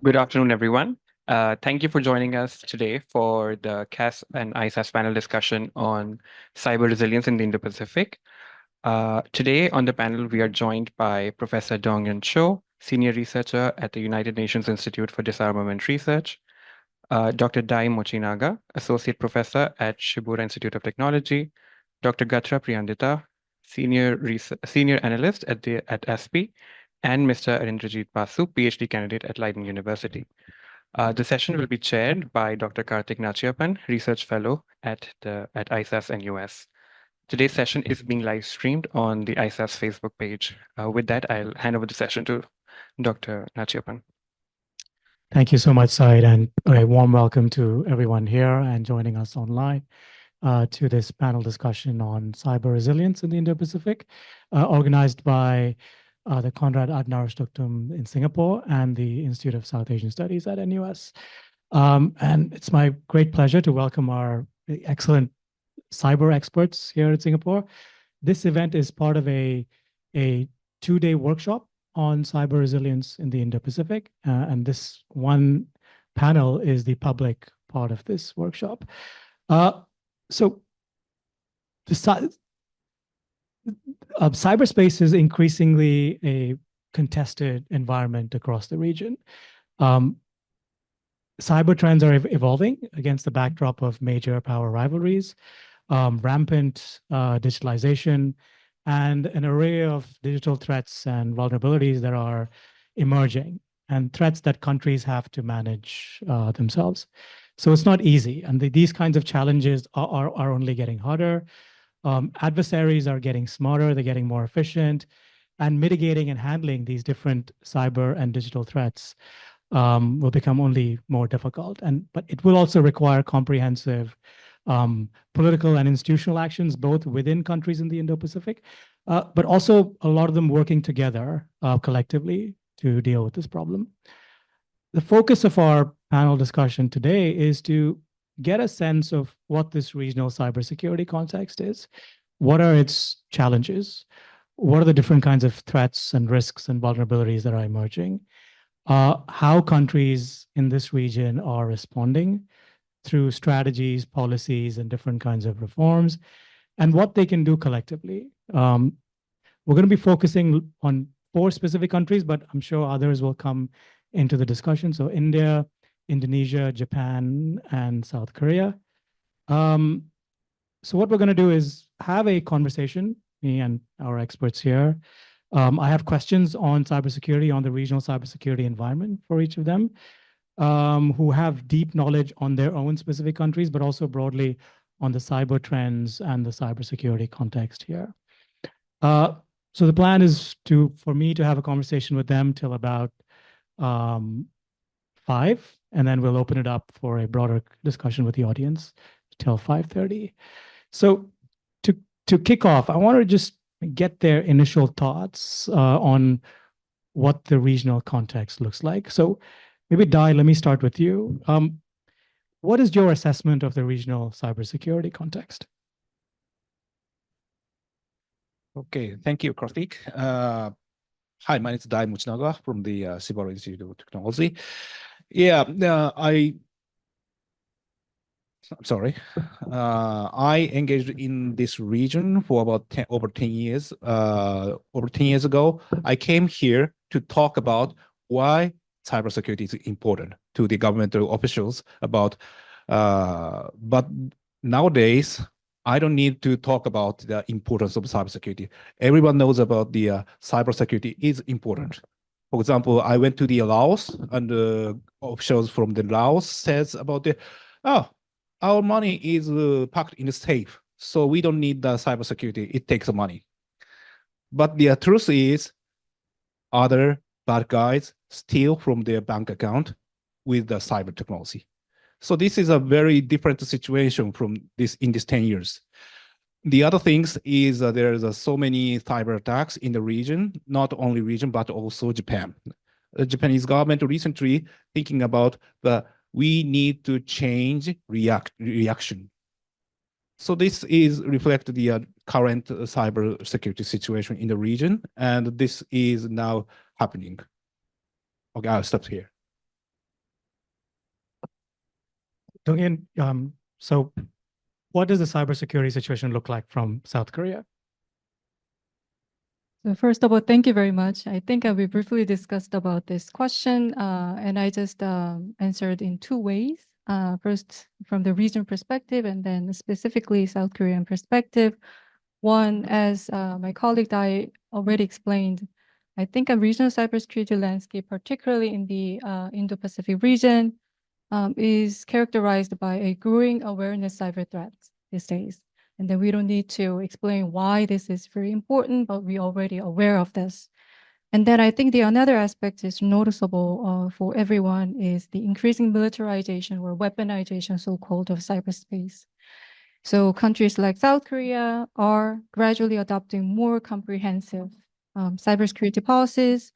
Good afternoon, everyone. Thank you for joining us today for the KAS and ISAS panel discussion on cyber resilience in the Indo-Pacific. Today on the panel, we are joined by Professor Dong-Yun Cho, Senior Researcher at the United Nations Institute for Disarmament Research, Dr. Dai Mochinaga, Associate Professor at Shibura Institute of Technology, Dr. Gatra Priyandita, Senior Analyst at ASPI, and Mr. Arindrajit Basu, PhD candidate at Leiden University. The session will be chaired by Dr. Karthik Nachiappan, Research Fellow at ISAS and US. Today's session is being live streamed on the ISAS Facebook page. With that, I'll hand over the session to Dr. Nachiappan. Thank you so much, Syed, and a warm welcome to everyone here and joining us online to this panel discussion on cyber resilience in the Indo-Pacific, organized by the Konrad Adenauer Stiftung in Singapore and the Institute of South Asian Studies at NUS. And it's my great pleasure to welcome our excellent cyber experts here in Singapore. This event is part of a two-day workshop on cyber resilience in the Indo-Pacific, and this one panel is the public part of this workshop. So cyberspace is increasingly a contested environment across the region. Cyber trends are evolving against the backdrop of major power rivalries, rampant digitalization, and an array of digital threats and vulnerabilities that are emerging, and threats that countries have to manage themselves. So it's not easy, and these kinds of challenges are only getting harder. Adversaries are getting smarter, they're getting more efficient, and mitigating and handling these different cyber and digital threats will become only more difficult. But it will also require comprehensive political and institutional actions, both within countries in the Indo-Pacific, but also a lot of them working together collectively to deal with this problem. The focus of our panel discussion today is to get a sense of what this regional cybersecurity context is. What are its challenges? What are the different kinds of threats and risks and vulnerabilities that are emerging? How countries in this region are responding through strategies, policies, and different kinds of reforms, and what they can do collectively. We're going to be focusing on 4 specific countries, but I'm sure others will come into the discussion. So India, Indonesia, Japan, and South Korea. So what we're going to do is have a conversation, me and our experts here. I have questions on cybersecurity, on the regional cybersecurity environment for each of them, who have deep knowledge on their own specific countries, but also broadly on the cyber trends and the cybersecurity context here. So the plan is for me to have a conversation with them till about 5, and then we'll open it up for a broader discussion with the audience till 5:30. So to kick off, I want to just get their initial thoughts on what the regional context looks like. So maybe Dai, let me start with you. What is your assessment of the regional cybersecurity context? Okay, thank you, Karthik. Hi, my name is Dai Mochinaga from the Shibura Institute of Technology. Yeah, I'm sorry. I engaged in this region for about over 10 years. Over 10 years ago, I came here to talk about why cybersecurity is important to the governmental officials about. But nowadays, I don't need to talk about the importance of cybersecurity. Everyone knows about the cybersecurity is important. For example, I went to the Laos, and the officials from the Laos says about our money is packed in the safe, so we don't need the cybersecurity. It takes money. But the truth is, other bad guys steal from their bank account with the cyber technology. So this is a very different situation from this in these 10 years. The other things is there's so many cyber attacks in the region, not only region, but also Japan. The Japanese government recently thinking about we need to change reaction. So this is reflect the current cyber security situation in the region, and this is now happening. Okay, I'll stop here. Donghyun, so what does the cybersecurity situation look like from South Korea? So first of all, thank you very much. I think we briefly discussed about this question, and I just answered in two ways. First, from the region perspective, and then specifically South Korean perspective. One, as my colleague I already explained, I think a regional cybersecurity landscape, particularly in the Indo-Pacific region, is characterized by a growing awareness of cyber threats these days. And then we don't need to explain why this is very important, but we're already aware of this. And then I think the another aspect is noticeable for everyone is the increasing militarization or weaponization, so-called, of cyberspace. So countries like South Korea are gradually adopting more comprehensive cybersecurity policies,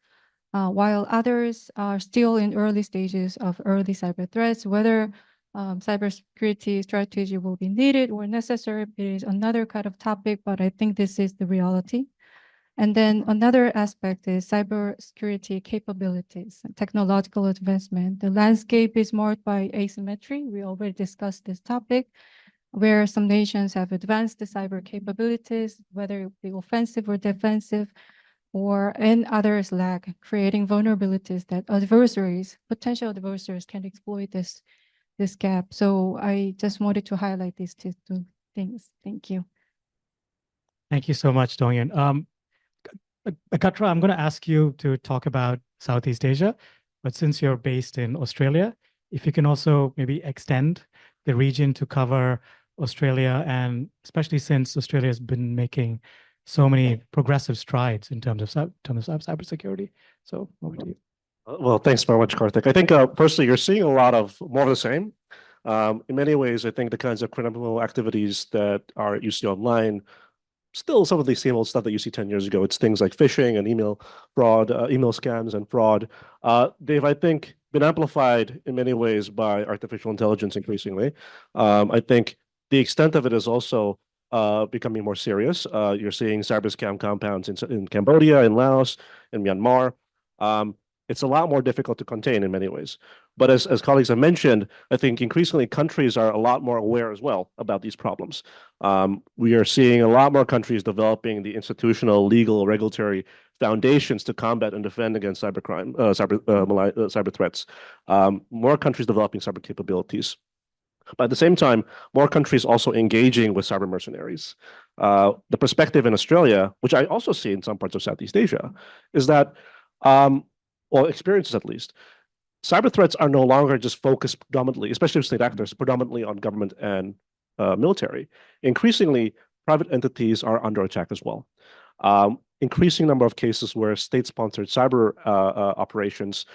while others are still in early stages of early cyber threats. Whether cybersecurity strategy will be needed or necessary is another kind of topic, but I think this is the reality. And then another aspect is cybersecurity capabilities and technological advancement. The landscape is marked by asymmetry. We already discussed this topic, where some nations have advanced the cyber capabilities, whether it be offensive or defensive, and others lack, creating vulnerabilities that potential adversaries can exploit this gap. So I just wanted to highlight these two things. Thank you. Thank you so much, Donghyun. Akatra, I'm going to ask you to talk about Southeast Asia, but since you're based in Australia, if you can also maybe extend the region to cover Australia, and especially since Australia has been making so many progressive strides in terms of cybersecurity. So over to you. Well, thanks very much, Karthik. I think firstly, you're seeing a lot of more of the same. In many ways, I think the kinds of criminal activities that you see online, still some of the same old stuff that you see 10 years ago. It's things like phishing and email fraud, email scams and fraud. They've, I think, been amplified in many ways by artificial intelligence increasingly. I think the extent of it is also becoming more serious. You're seeing cyber scam compounds in Cambodia, in Laos, in Myanmar. It's a lot more difficult to contain in many ways. But as colleagues have mentioned, I think increasingly countries are a lot more aware as well about these problems. We are seeing a lot more countries developing the institutional, legal, regulatory foundations to combat and defend against cybercrime, cyber threats. More countries developing cyber capabilities. But at the same time, more countries also engaging with cyber mercenaries. The perspective in Australia, which I also see in some parts of Southeast Asia, is that, or experiences at least, cyber threats are no longer just focused predominantly, especially with state actors, predominantly on government and military. Increasingly, private entities are under attack as well. Increasing number of cases where state-sponsored cyber operations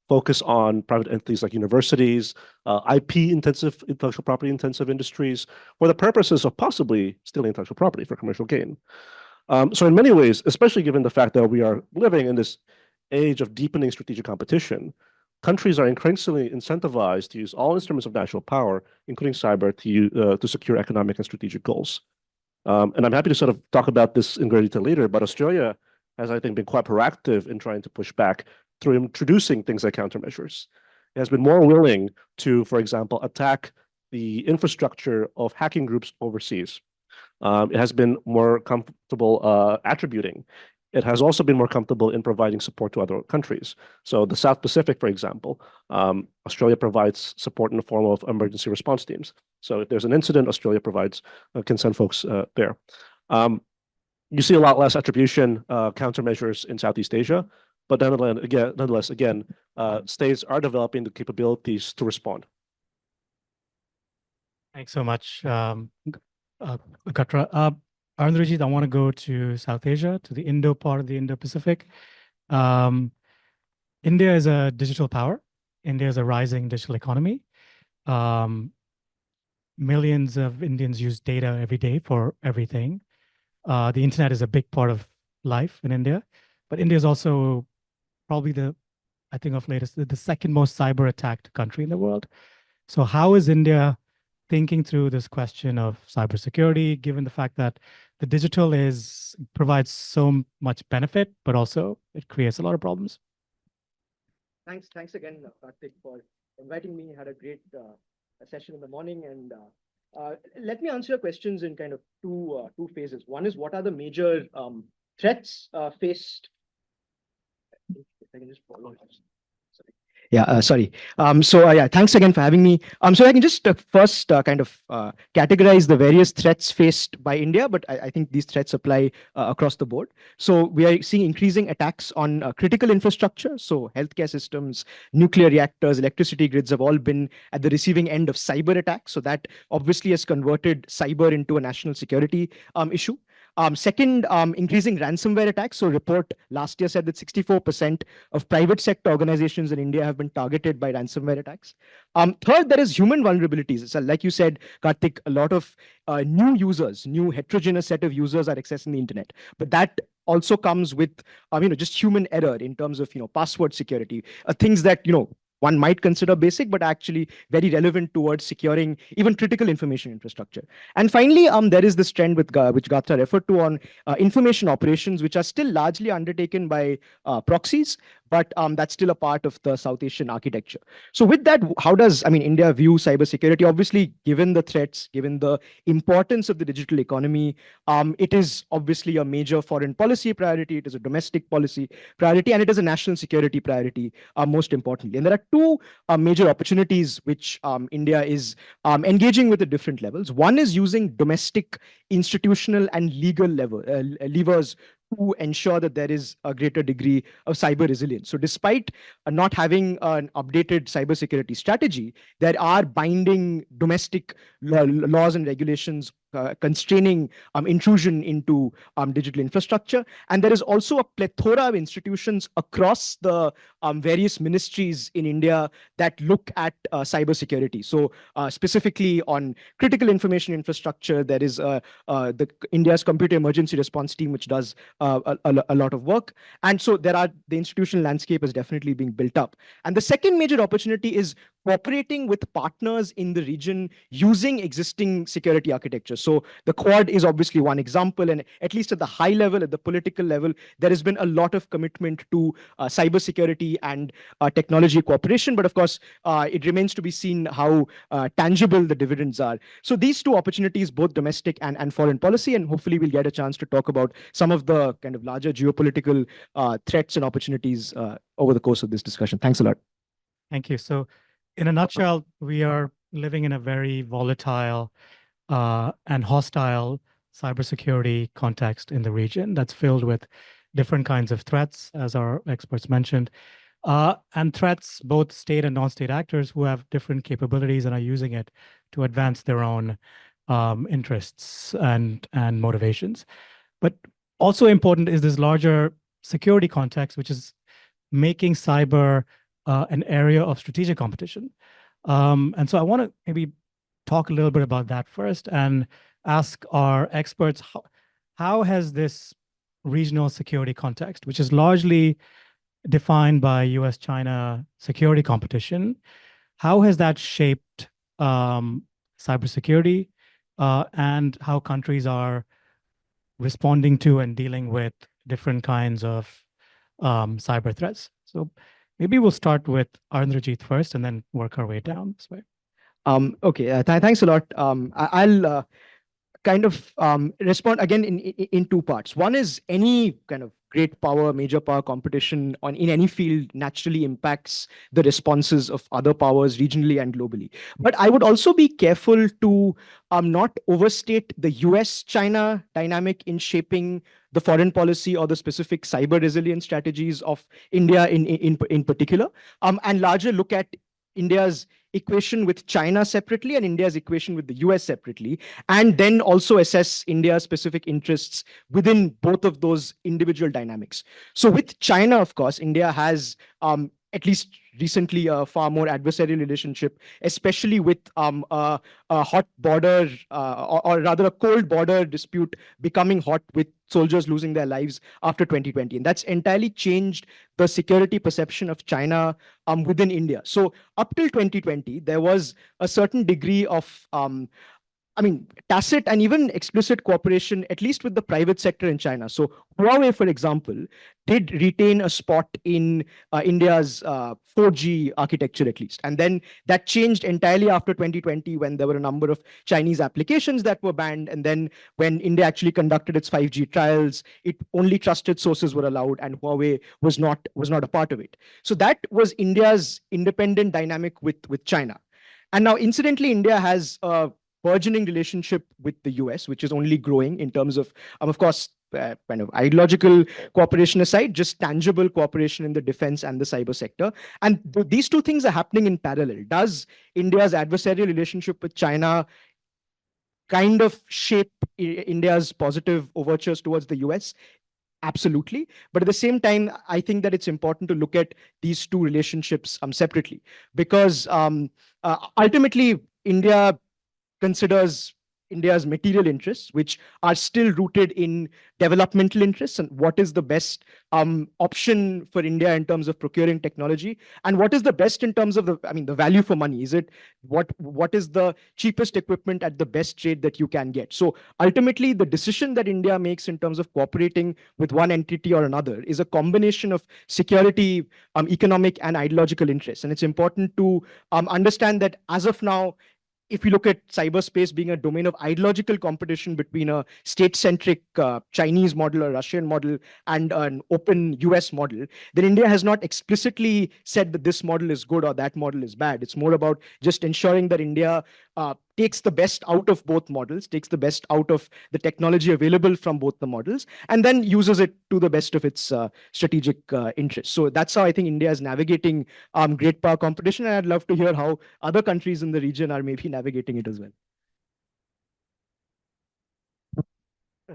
focus on private entities like universities, IP-intensive, intellectual property-intensive industries, for the purposes of possibly stealing intellectual property for commercial gain. So in many ways, especially given the fact that we are living in this age of deepening strategic competition, countries are increasingly incentivized to use all instruments of national power, including cyber, to secure economic and strategic goals. And I'm happy to sort of talk about this in greater detail later, but Australia has, I think, been quite proactive in trying to push back through introducing things like countermeasures. It has been more willing to, for example, attack the infrastructure of hacking groups overseas. It has been more comfortable attributing. It has also been more comfortable in providing support to other countries. So the South Pacific, for example, Australia provides support in the form of emergency response teams. So if there's an incident, Australia can send folks there. You see a lot less attribution countermeasures in Southeast Asia, but nonetheless, again, states are developing the capabilities to respond. Thanks so much, Katra. Arundrajit, I want to go to South Asia, to the Indo part of the Indo-Pacific. India is a digital power. India is a rising digital economy. Millions of Indians use data every day for everything. The internet is a big part of life in India, but India is also probably the second most cyber attacked country in the world. So how is India thinking through this question of cybersecurity, given the fact that the digital provides so much benefit, but also it creates a lot of problems? Thanks again, Karthik, for inviting me. Had a great session in the morning. And let me answer your questions in kind of two phases. One is, what are the major threats faced? If I can just follow it. Yeah, sorry. Yeah, thanks again for having me. So I can just first kind of categorize the various threats faced by India, but I think these threats apply across the board. So we are seeing increasing attacks on critical infrastructure. So healthcare systems, nuclear reactors, electricity grids have all been at the receiving end of cyber attacks. So that obviously has converted cyber into a national security issue. Second, increasing ransomware attacks. So report last year said that 64% of private sector organizations in India have been targeted by ransomware attacks. Third, there is human vulnerabilities. So like you said, Karthik, a lot of new users, new heterogeneous set of users are accessing the internet. But that also comes with, just human error in terms of, password security, things that, one might consider basic, but actually very relevant towards securing even critical information infrastructure. And finally, there is this trend which Gatra referred to on information operations, which are still largely undertaken by proxies, but that's still a part of the South Asian architecture. So with that, how does, India view cybersecurity? Obviously, given the threats, given the importance of the digital economy, it is obviously a major foreign policy priority, it is a domestic policy priority, and it is a national security priority, most importantly. And there are two major opportunities which India is engaging with at different levels. One is using domestic institutional and legal levers to ensure that there is a greater degree of cyber resilience. So despite not having an updated cybersecurity strategy, there are binding domestic laws and regulations constraining intrusion into digital infrastructure. And there is also a plethora of institutions across the various ministries in India that look at cybersecurity. So specifically on critical information infrastructure, there is the India's Computer Emergency Response Team, which does a lot of work. And so the institutional landscape is definitely being built up. And the second major opportunity is cooperating with partners in the region using existing security architecture. So the Quad is obviously one example, and at least at the high level, at the political level, there has been a lot of commitment to cybersecurity and technology cooperation. But of course, it remains to be seen how tangible the dividends are. So these two opportunities, both domestic and foreign policy, and hopefully we'll get a chance to talk about some of the kind of larger geopolitical threats and opportunities over the course of this discussion. Thanks a lot. Thank you. So in a nutshell, we are living in a very volatile and hostile cybersecurity context in the region that's filled with different kinds of threats, as our experts mentioned, and threats, both state and non-state actors who have different capabilities and are using it to advance their own interests and motivations. But also important is this larger security context, which is making cyber an area of strategic competition. And so I want to maybe talk a little bit about that first and ask our experts, how has this regional security context, which is largely defined by US-China security competition, how has that shaped cybersecurity and how countries are responding to and dealing with different kinds of cyber threats? So maybe we'll start with Arindrajit first and then work our way down this way. Okay, thanks a lot. I'll kind of respond again in two parts. One is any kind of great power, major power competition in any field naturally impacts the responses of other powers regionally and globally. But I would also be careful to not overstate the US-China dynamic in shaping the foreign policy or the specific cyber resilience strategies of India in particular, and larger look at India's equation with China separately and India's equation with the US separately, and then also assess India's specific interests within both of those individual dynamics. So with China, of course, India has at least recently a far more adversarial relationship, especially with a hot border, or rather a cold border dispute becoming hot with soldiers losing their lives after 2020. And that's entirely changed the security perception of China within India. So up till 2020, there was a certain degree of I mean, tacit and even explicit cooperation, at least with the private sector in China. So Huawei, for example, did retain a spot in India's 4G architecture, at least. And then that changed entirely after 2020, when there were a number of Chinese applications that were banned. And then when India actually conducted its 5G trials, it only trusted sources were allowed, and Huawei was not a part of it. So that was India's independent dynamic with China. And now, incidentally, India has a burgeoning relationship with the US, which is only growing in terms of course, kind of ideological cooperation aside, just tangible cooperation in the defense and the cyber sector. And these two things are happening in parallel. Does India's adversarial relationship with China kind of shape India's positive overtures towards the US? Absolutely. But at the same time, I think that it's important to look at these two relationships separately, because ultimately, India considers India's material interests, which are still rooted in developmental interests, and what is the best option for India in terms of procuring technology, and what is the best in terms of the value for money. Is it what is the cheapest equipment at the best rate that you can get? So ultimately, the decision that India makes in terms of cooperating with one entity or another is a combination of security, economic, and ideological interests. And it's important to understand that as of now, if you look at cyberspace being a domain of ideological competition between a state-centric Chinese model or Russian model and an open US model, then India has not explicitly said that this model is good or that model is bad. It's more about just ensuring that India takes the best out of both models, takes the best out of the technology available from both the models, and then uses it to the best of its strategic interests. So that's how I think India is navigating great power competition. And I'd love to hear how other countries in the region are maybe navigating it as well.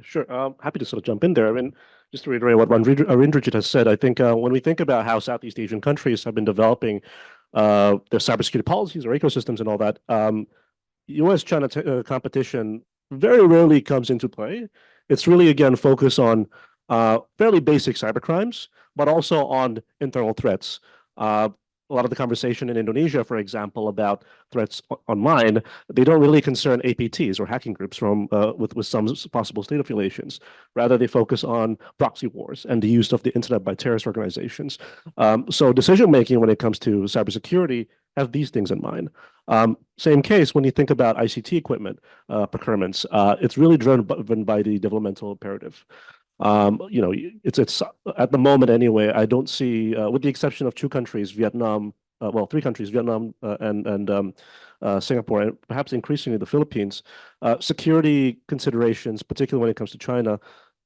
Sure. Happy to sort of jump in there. I mean, just to reiterate what Indrajit has said, I think when we think about how Southeast Asian countries have been developing their cybersecurity policies or ecosystems and all that, US-China competition very rarely comes into play. It's really, again, focused on fairly basic cybercrimes, but also on internal threats. A lot of the conversation in Indonesia, for example, about threats online, they don't really concern APTs or hacking groups with some possible state affiliations. Rather, they focus on proxy wars and the use of the internet by terrorist organizations. So decision-making when it comes to cybersecurity have these things in mind. Same case when you think about ICT equipment procurements, it's really driven by the developmental imperative. It's at the moment anyway, I don't see, with the exception of two countries, Vietnam, three countries, Vietnam and Singapore, and perhaps increasingly the Philippines, security considerations, particularly when it comes to China,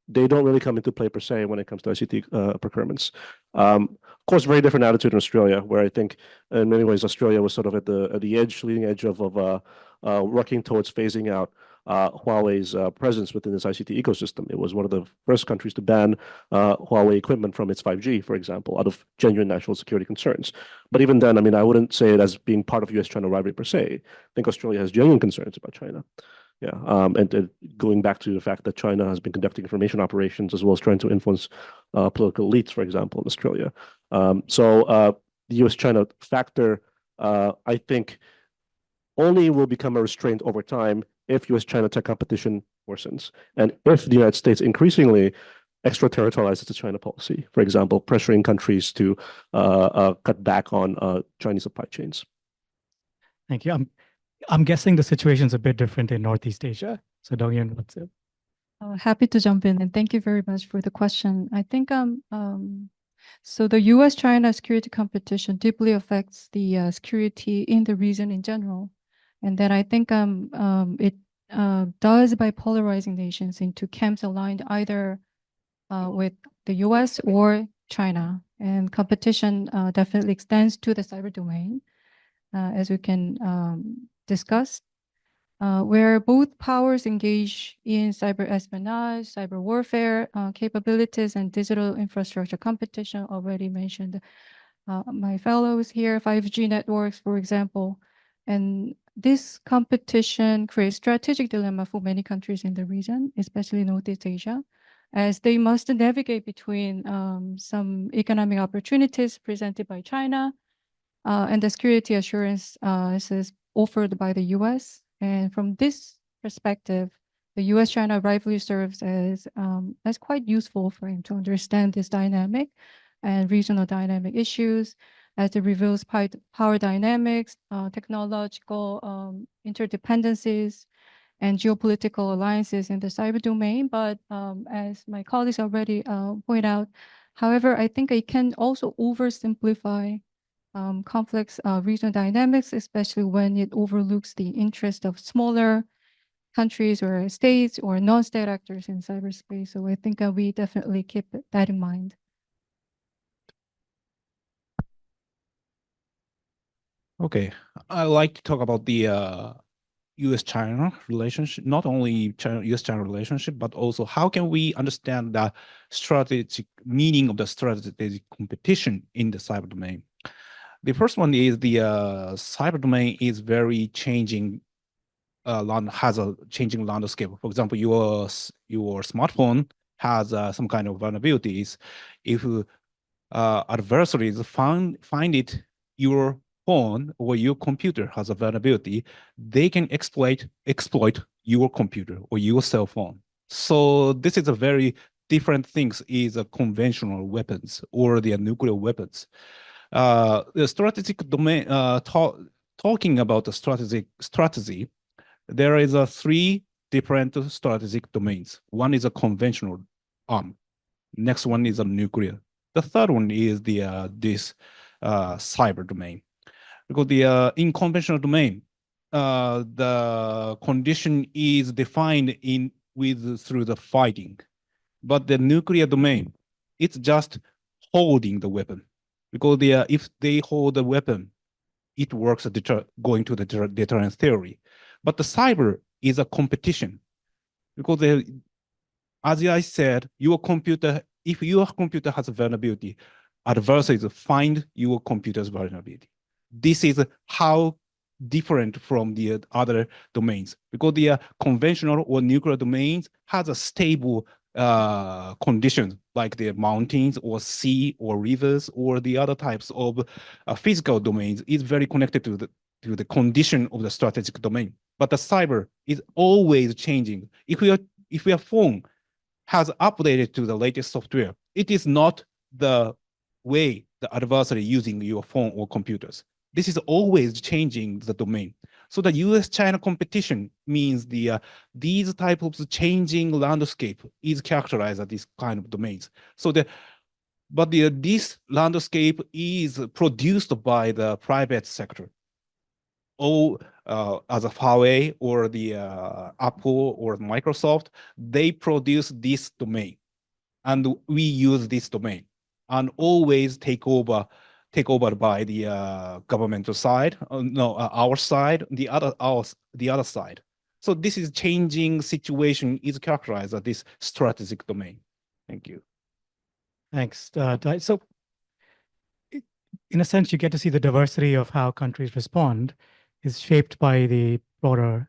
they don't really come into play per se when it comes to ICT procurements. Of course, very different attitude in Australia, where I think in many ways Australia was sort of at the leading edge of working towards phasing out Huawei's presence within this ICT ecosystem. It was one of the first countries to ban Huawei equipment from its 5G, for example, out of genuine national security concerns. But even then, I mean, I wouldn't say it as being part of US-China rivalry per se. I think Australia has genuine concerns about China. Yeah, and going back to the fact that China has been conducting information operations as well as trying to influence political elites, for example, in Australia. So the US-China factor, I think, only will become a restraint over time if US-China tech competition worsens, and if the United States increasingly extraterritorializes its China policy, for example, pressuring countries to cut back on Chinese supply chains. Thank you. I'm guessing the situation is a bit different in Northeast Asia. So Donghyun, what's it? Happy to jump in, and thank you very much for the question. I think so the US-China security competition deeply affects the security in the region in general. And then I think it does by polarizing nations into camps aligned either with the US or China. And competition definitely extends to the cyber domain, as we can discuss, where both powers engage in cyber espionage, cyber warfare capabilities, and digital infrastructure competition. Already mentioned my fellows here, 5G networks, for example. And this competition creates strategic dilemma for many countries in the region, especially Northeast Asia, as they must navigate between some economic opportunities presented by China and the security assurance is offered by the US. And from this perspective, the U.S.-China rivalry serves as quite useful for him to understand this dynamic and regional dynamic issues, as it reveals power dynamics, technological interdependencies, and geopolitical alliances in the cyber domain. But as my colleagues already point out, however, I think it can also oversimplify complex regional dynamics, especially when it overlooks the interest of smaller countries or states or non-state actors in cyberspace. So I think we definitely keep that in mind. Okay, I like to talk about the U.S.-China relationship, not only U.S.-China relationship, but also how can we understand the strategic meaning of the strategic competition in the cyber domain. The first one is the cyber domain is very changing, has a changing landscape. For example, your smartphone has some kind of vulnerabilities. If adversaries find it, your phone or your computer has a vulnerability, they can exploit your computer or your cell phone. So this is a very different things is conventional weapons or the nuclear weapons. The strategic domain, talking about the strategy, there is a 3 different strategic domains. One is a conventional arm. Next one is a nuclear. The third one is the this cyber domain. Because the in conventional domain, the condition is defined through the fighting, but the nuclear domain, it's just holding the weapon. Because if they hold the weapon, it works going to the deterrence theory. But the cyber is a competition, because as I said, if your computer has a vulnerability, adversaries find your computer's vulnerability. This is how different from the other domains, because the conventional or nuclear domains has a stable conditions like the mountains or sea or rivers or the other types of physical domains is very connected to the condition of the strategic domain. But the cyber is always changing. If your phone has updated to the latest software, it is not the way the adversary using your phone or computers. This is always changing the domain. So the U.S.-China competition means these type of changing landscape is characterized as this kind of domains. So this landscape is produced by the private sector. As a Huawei or the Apple or Microsoft, they produce this domain, and we use this domain, and always take over by the governmental side. Our side, the other side. So this is changing situation is characterized as this strategic domain. Thank you. Thanks. So in a sense, you get to see the diversity of how countries respond is shaped by the broader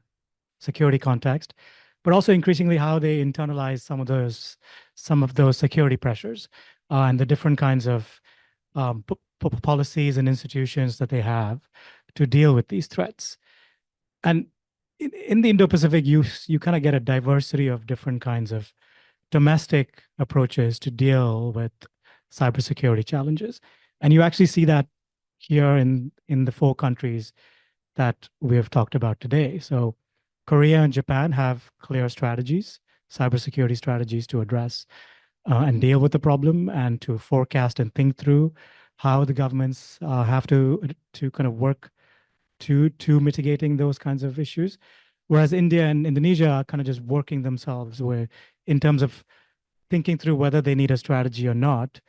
security context, but also increasingly how they internalize some of those security pressures and the different kinds of policies and institutions that they have to deal with these threats. And in the Indo-Pacific, you kind of get a diversity of different kinds of domestic approaches to deal with cybersecurity challenges. And you actually see that here in the 4 countries that we have talked about today. So Korea and Japan have clear strategies, cybersecurity strategies to address and deal with the problem and to forecast and think through how the governments have to kind of work to mitigating those kinds of issues. Whereas India and Indonesia are kind of just working themselves in terms of thinking through whether they need a strategy or not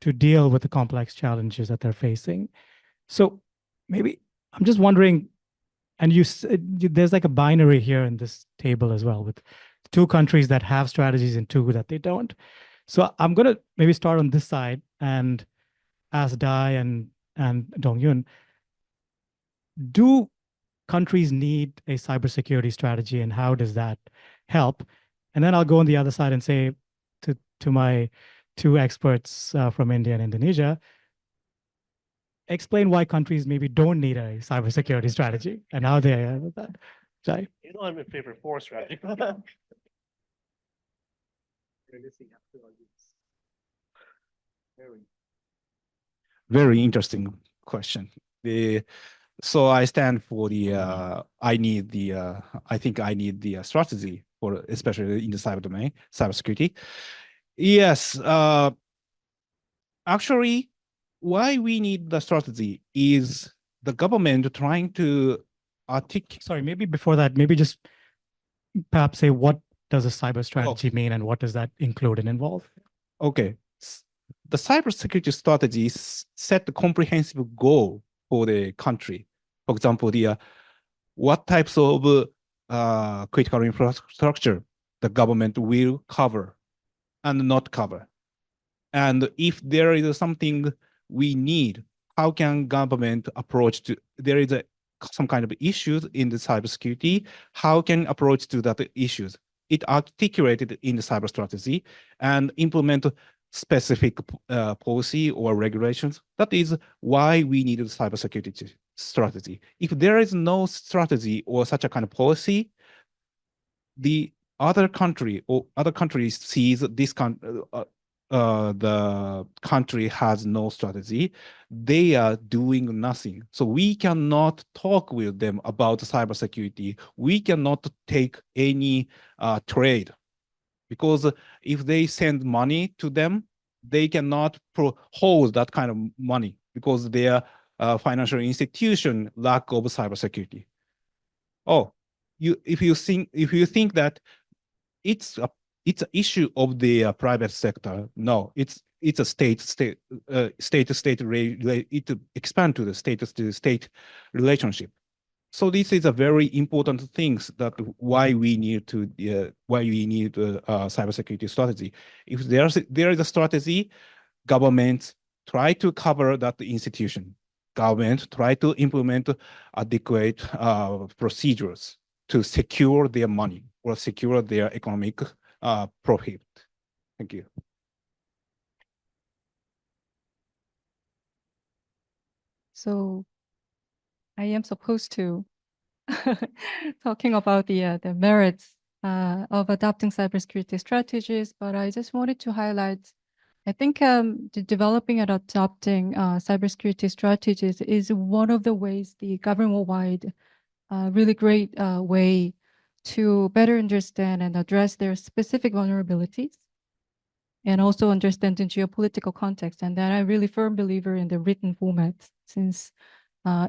to deal with the complex challenges that they're facing. So maybe I'm just wondering, and there's like a binary here in this table as well with 2 countries that have strategies and 2 that they don't. So I'm going to maybe start on this side and ask Dai and Dong-Yun, do countries need a cybersecurity strategy and how does that help? And then I'll go on the other side and say to my 2 experts from India and Indonesia, explain why countries maybe don't need a cybersecurity strategy and how they are with that. Sorry. You know, I'm in favor of four strategy. Very interesting question. So I stand for the I think I need the strategy for especially in the cyber domain, cybersecurity. Yes, actually, why we need the strategy is the government trying to articulate. Sorry, maybe before that, maybe just perhaps say what does a cyber strategy mean and what does that include and involve? Okay, the cybersecurity strategy set the comprehensive goal for the country. For example, the what types of critical infrastructure the government will cover and not cover. And if there is something we need, how can government approach to, there is some kind of issues in the cybersecurity, how can approach to that issues? It articulated in the cyber strategy and implement specific policy or regulations. That is why we need a cybersecurity strategy. If there is no strategy or such a kind of policy, the other country or other countries sees this the country has no strategy, they are doing nothing. So we cannot talk with them about cybersecurity. We cannot take any trade, because if they send money to them, they cannot hold that kind of money because their financial institution lack of cybersecurity. Oh, if you think that it's an issue of the private sector, no, it's a state-to-state it expand to the state-to-state relationship. So this is a very important things that why we need cybersecurity strategy. If there is a strategy, governments try to cover that institution. Government try to implement adequate procedures to secure their money or secure their economic profit. Thank you. So I am supposed to talking about the merits of adopting cybersecurity strategies, but I just wanted to highlight, I think developing and adopting cybersecurity strategies is one of the ways the government-wide really great way to better understand and address their specific vulnerabilities and also understand the geopolitical context. And then I'm really firm believer in the written format, since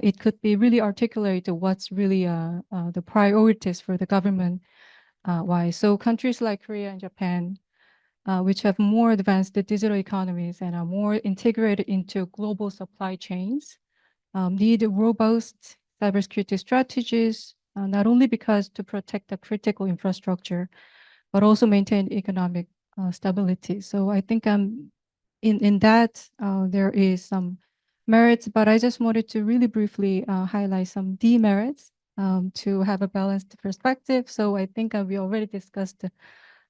it could be really articulate what's really the priorities for the government. Why? So countries like Korea and Japan, which have more advanced digital economies and are more integrated into global supply chains, need robust cybersecurity strategies, not only because to protect the critical infrastructure, but also maintain economic stability. So I think in that there is some merits, but I just wanted to really briefly highlight some demerits to have a balanced perspective. So I think we already discussed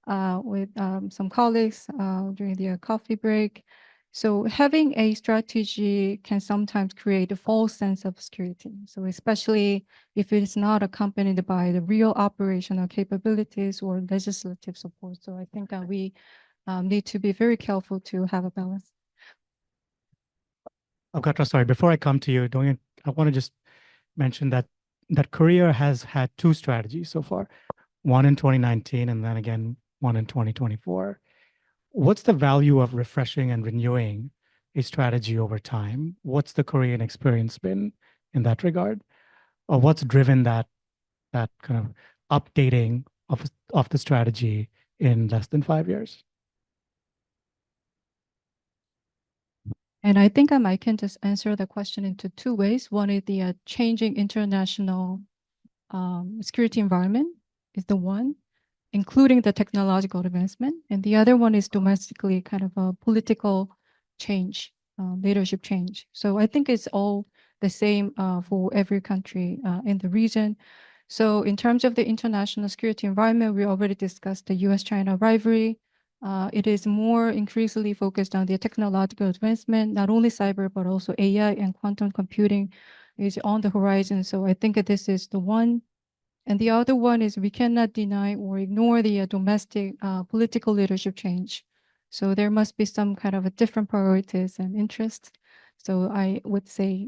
with some colleagues during the coffee break. So having a strategy can sometimes create a false sense of security. So especially if it is not accompanied by the real operational capabilities or legislative support. So I think we need to be very careful to have a balance. Katra, sorry, before I come to you, I want to just mention that Korea has had two strategies so far, one in 2019 and then again one in 2024. What's the value of refreshing and renewing a strategy over time? What's the Korean experience been in that regard? Or what's driven that kind of updating of the strategy in less than 5 years? And I think I can just answer the question into two ways. One is the changing international security environment is the one, including the technological advancement. And the other one is domestically kind of a political change, leadership change. So I think it's all the same for every country in the region. So in terms of the international security environment, we already discussed the US-China rivalry. It is more increasingly focused on the technological advancement, not only cyber, but also AI and quantum computing is on the horizon. So I think this is the one And the other one is we cannot deny or ignore the domestic political leadership change. So there must be some kind of a different priorities and interests. So I would say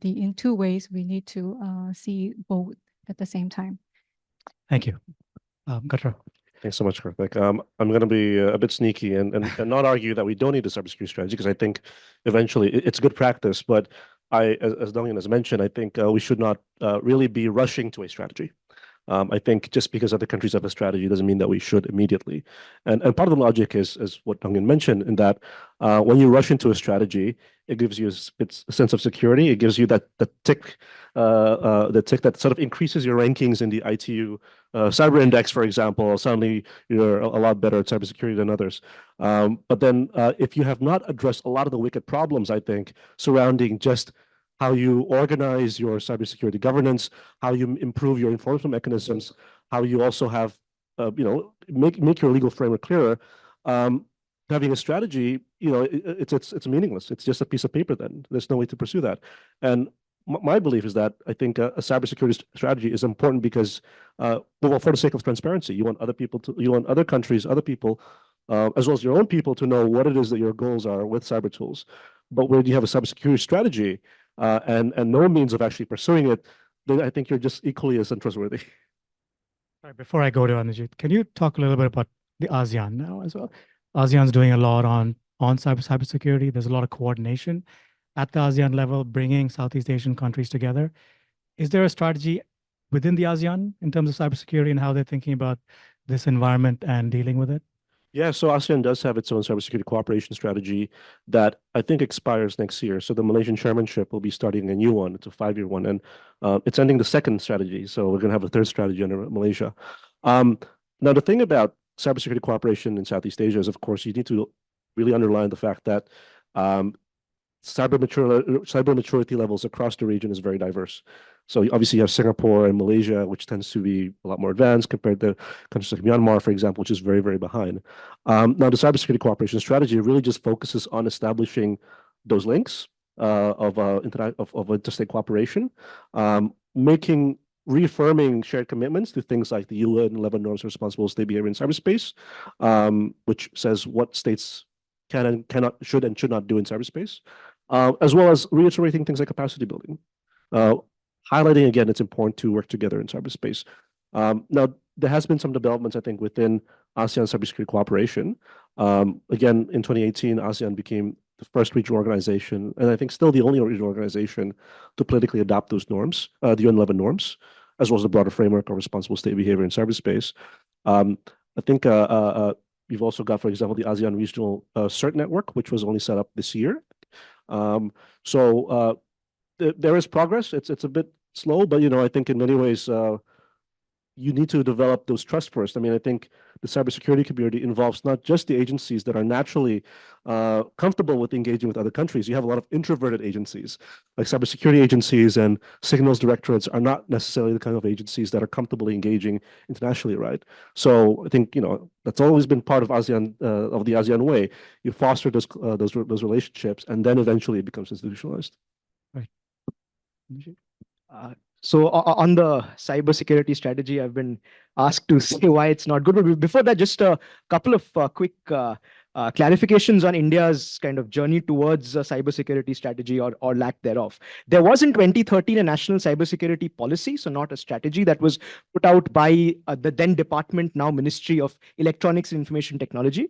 in two ways, we need to see both at the same time. Thank you. Gatra. Thanks so much, Karthik. I'm going to be a bit sneaky and not argue that we don't need a cybersecurity strategy, because I think eventually it's good practice. But as Dongyan has mentioned, I think we should not really be rushing to a strategy. I think just because other countries have a strategy doesn't mean that we should immediately. And part of the logic is what Dongyan mentioned, in that when you rush into a strategy, it gives you a sense of security. It gives you that tick that sort of increases your rankings in the ITU cyber index, for example. Suddenly you're a lot better at cybersecurity than others. But then if you have not addressed a lot of the wicked problems, I think, surrounding just how you organize your cybersecurity governance, how you improve your enforcement mechanisms, how you also have, make your legal framework clearer. Having a strategy, it's meaningless. It's just a piece of paper. Then there's no way to pursue that. And my belief is that I think a cybersecurity strategy is important because, well, for the sake of transparency, you want other countries, other people, as well as your own people, to know what it is that your goals are with cyber tools. But when you have a cybersecurity strategy, and no means of actually pursuing it, then I think you're just equally as untrustworthy. All right, before I go to Anujit, can you talk a little bit about the ASEAN now as well? ASEAN's doing a lot on cybersecurity. There's a lot of coordination at the ASEAN level, bringing Southeast Asian countries together. Is there a strategy within the ASEAN in terms of cybersecurity and how they're thinking about this environment and dealing with it? Yeah, so ASEAN does have its own cybersecurity cooperation strategy that I think expires next year. So the Malaysian chairmanship will be starting a new one. It's a 5-year one, and it's ending the second strategy. So we're going to have a third strategy under Malaysia. Now, the thing about cybersecurity cooperation in Southeast Asia is, of course, you need to really underline the fact that cyber maturity levels across the region is very diverse. So obviously you have Singapore and Malaysia, which tends to be a lot more advanced compared to countries like Myanmar, for example, which is very, very behind. Now, the cybersecurity cooperation strategy really just focuses on establishing those links of interstate cooperation, reaffirming shared commitments to things like the UN 11 norms for responsible state behavior in cyberspace, which says what states can and cannot, should and should not do in cyberspace, as well as reiterating things like capacity building, highlighting again it's important to work together in cyberspace. Now, there has been some developments, I think, within ASEAN cybersecurity cooperation. Again, in 2018, ASEAN became the first regional organization, and I think still the only regional organization to politically adopt those norms, the UN 11 norms, as well as the broader framework of responsible state behavior in cyberspace. I think you've also got, for example, the ASEAN Regional CERT Network, which was only set up this year. So there is progress. It's a bit slow, but I think in many ways you need to develop those trust first. I mean, I think the cybersecurity community involves not just the agencies that are naturally comfortable with engaging with other countries. You have a lot of introverted agencies, like cybersecurity agencies and signals directorates are not necessarily the kind of agencies that are comfortably engaging internationally, right? So I think that's always been part of ASEAN, of the ASEAN way. You foster those relationships, and then eventually it becomes institutionalized. Right. So on the cybersecurity strategy, I've been asked to say why it's not good. But before that, just a couple of quick clarifications on India's kind of journey towards a cybersecurity strategy or lack thereof. There was in 2013 a national cybersecurity policy, so not a strategy, that was put out by the then department, now Ministry of Electronics and Information Technology.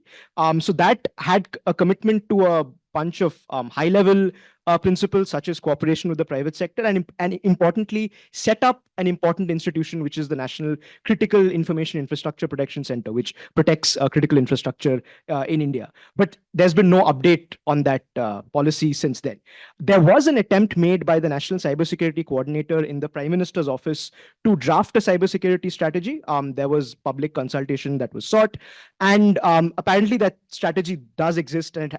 So that had a commitment to a bunch of high-level principles such as cooperation with the private sector, and importantly, set up an important institution, which is the National Critical Information Infrastructure Protection Center, which protects critical infrastructure in India. But there's been no update on that policy since then. There was an attempt made by the National Cybersecurity Coordinator in the Prime Minister's office to draft a cybersecurity strategy. There was public consultation that was sought, and apparently that strategy does exist, and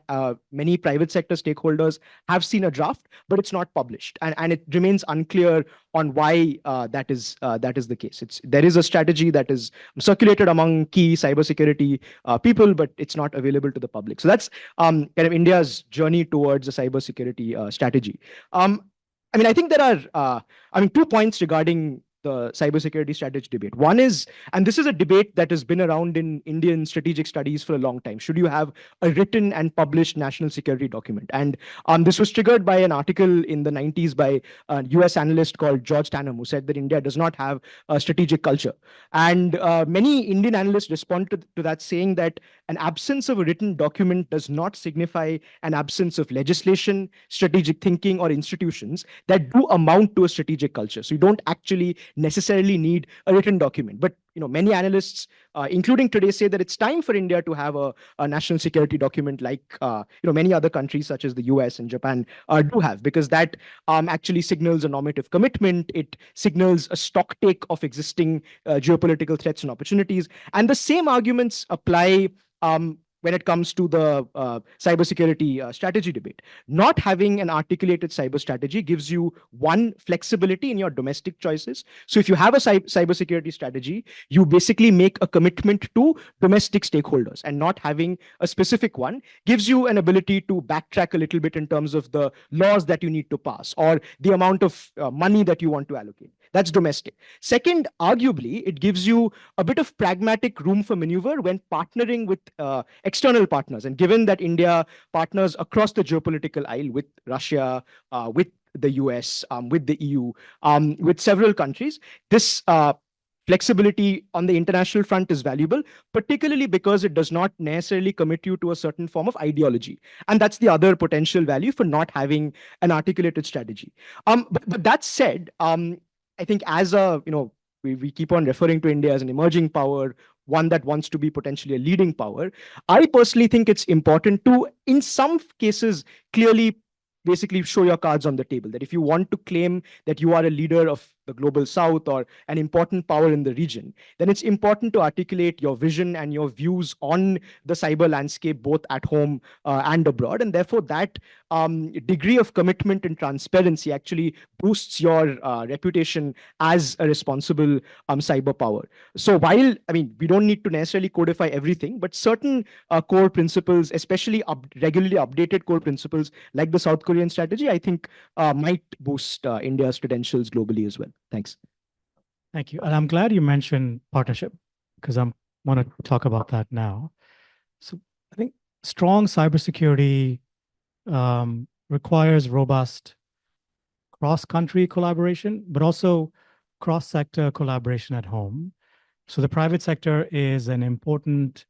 many private sector stakeholders have seen a draft, but it's not published, and it remains unclear on why that is the case. There is a strategy that is circulated among key cybersecurity people, but it's not available to the public. So that's kind of India's journey towards a cybersecurity strategy. I mean, I think there are 2 points regarding the cybersecurity strategy debate. One is, and this is a debate that has been around in Indian strategic studies for a long time, should you have a written and published national security document? And this was triggered by an article in the 90s by a US analyst called George Tanham, who said that India does not have a strategic culture. And many Indian analysts responded to that, saying that an absence of a written document does not signify an absence of legislation, strategic thinking, or institutions that do amount to a strategic culture. So you don't actually necessarily need a written document. But many analysts, including today, say that it's time for India to have a national security document like many other countries such as the US and Japan do have, because that actually signals a normative commitment. It signals a stock take of existing geopolitical threats and opportunities. And the same arguments apply when it comes to the cybersecurity strategy debate. Not having an articulated cyber strategy gives you one, flexibility in your domestic choices. So if you have a cybersecurity strategy, you basically make a commitment to domestic stakeholders, and not having a specific one gives you an ability to backtrack a little bit in terms of the laws that you need to pass or the amount of money that you want to allocate. That's domestic. Second, arguably, it gives you a bit of pragmatic room for maneuver when partnering with external partners. And given that India partners across the geopolitical aisle with Russia, with the US, with the EU, with several countries, this flexibility on the international front is valuable, particularly because it does not necessarily commit you to a certain form of ideology. And that's the other potential value for not having an articulated strategy. But that said, I think as we keep on referring to India as an emerging power, one that wants to be potentially a leading power. I personally think it's important to, in some cases, clearly basically show your cards on the table, that if you want to claim that you are a leader of the global south or an important power in the region, then it's important to articulate your vision and your views on the cyber landscape, both at home and abroad. And therefore, that degree of commitment and transparency actually boosts your reputation as a responsible cyber power. So while, we don't need to necessarily codify everything, but certain core principles, especially regularly updated core principles like the South Korean strategy, I think might boost India's credentials globally as well. Thanks. Thank you. And I'm glad you mentioned partnership, because I want to talk about that now. So I think strong cybersecurity requires robust cross-country collaboration, but also cross-sector collaboration at home. So the private sector is an important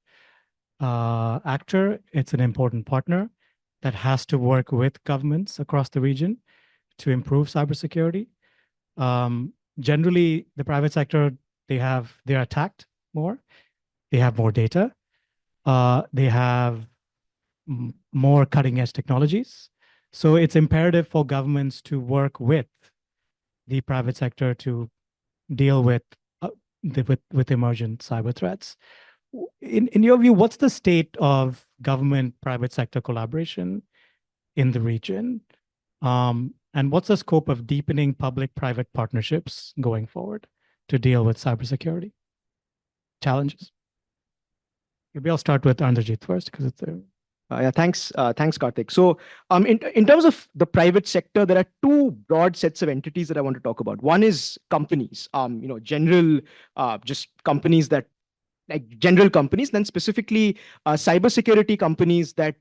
actor. It's an important partner that has to work with governments across the region to improve cybersecurity. Generally, the private sector, they're attacked more. They have more data. They have more cutting-edge technologies. So it's imperative for governments to work with the private sector to deal with emergent cyber threats. In your view, what's the state of government-private sector collaboration in the region? And what's the scope of deepening public-private partnerships going forward to deal with cybersecurity challenges? Maybe I'll start with Andrajit first, because it's a... Thanks, Karthik. So in terms of the private sector, there are two broad sets of entities that I want to talk about. One is companies, general, just companies that, like general companies, then specifically cybersecurity companies that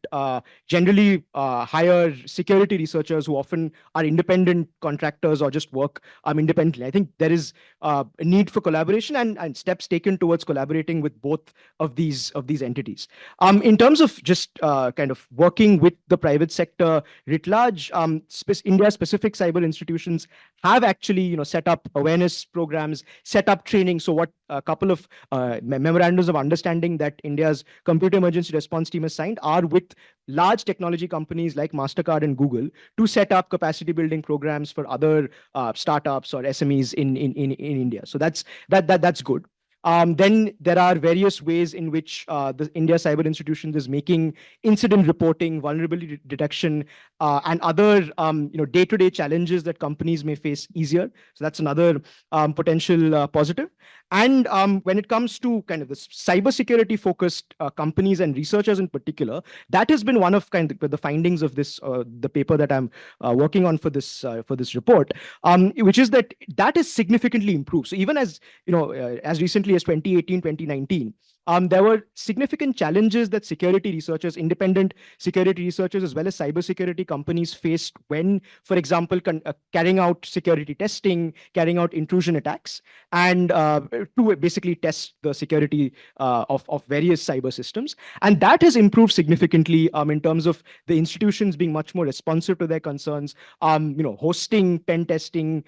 generally hire security researchers who often are independent contractors or just work independently. I think there is a need for collaboration and steps taken towards collaborating with both of these entities. In terms of just kind of working with the private sector writ large, India-specific cyber institutions have actually set up awareness programs, set up training. So what a couple of memorandums of understanding that India's computer emergency response team has signed are with large technology companies like MasterCard and Google to set up capacity building programs for other startups or SMEs in India. So that's good. Then there are various ways in which the India Cyber Institutions is making incident reporting, vulnerability detection, and other day-to-day challenges that companies may face easier. So that's another potential positive. And when it comes to kind of the cybersecurity focused companies and researchers in particular, that has been one of kind of the findings of this the paper that I'm working on for this report, which is that is significantly improved. So even as as recently as 2018, 2019, there were significant challenges that security researchers, independent security researchers, as well as cybersecurity companies faced when, for example, carrying out security testing, carrying out intrusion attacks, and to basically test the security of various cyber systems. And that has improved significantly in terms of the institutions being much more responsive to their concerns, hosting pen testing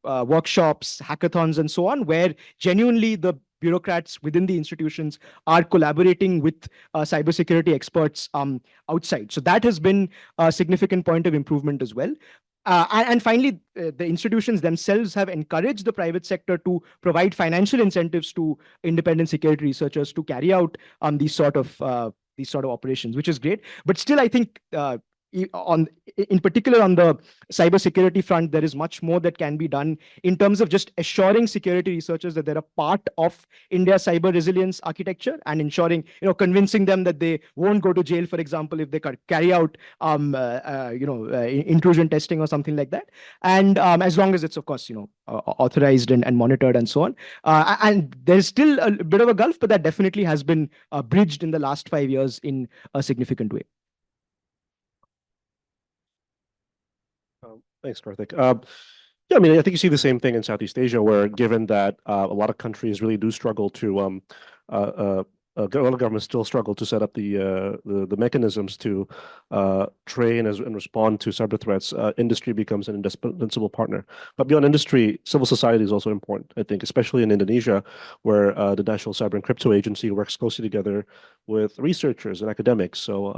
workshops, hackathons, and so on, where genuinely the bureaucrats within the institutions are collaborating with cybersecurity experts outside. So that has been a significant point of improvement as well. And finally, the institutions themselves have encouraged the private sector to provide financial incentives to independent security researchers to carry out these sort of operations, which is great. But still, I think in particular on the cybersecurity front, there is much more that can be done in terms of just assuring security researchers that they're a part of India's cyber resilience architecture, and ensuring, convincing them that they won't go to jail, for example, if they carry out, intrusion testing or something like that. And as long as it's, of course, authorized and monitored and so on. And there's still a bit of a gulf, but that definitely has been bridged in the last 5 years in a significant way. Thanks, Karthik. Yeah, I mean, I think you see the same thing in Southeast Asia, where given that a lot of countries really do struggle to, a lot of governments still struggle to set up the mechanisms to train and respond to cyber threats. Industry becomes an indispensable partner. But beyond industry, civil society is also important, I think, especially in Indonesia, where the National Cyber and Crypto Agency works closely together with researchers and academics. So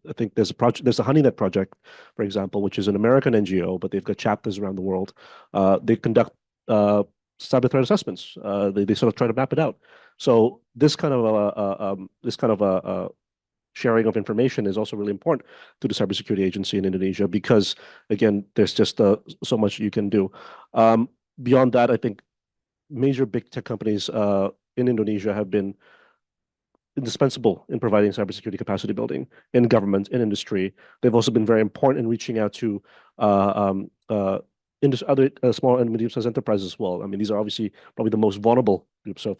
I think there's a HoneyNet project, for example, which is an American NGO, but they've got chapters around the world. They conduct cyber threat assessments. They sort of try to map it out. So this kind of sharing of information is also really important to the cybersecurity agency in Indonesia, because again, there's just so much you can do. Beyond that, I think major big tech companies in Indonesia have been indispensable in providing cybersecurity capacity building in government, in industry. They've also been very important in reaching out to other small and medium-sized enterprises as well. I mean, these are obviously probably the most vulnerable groups of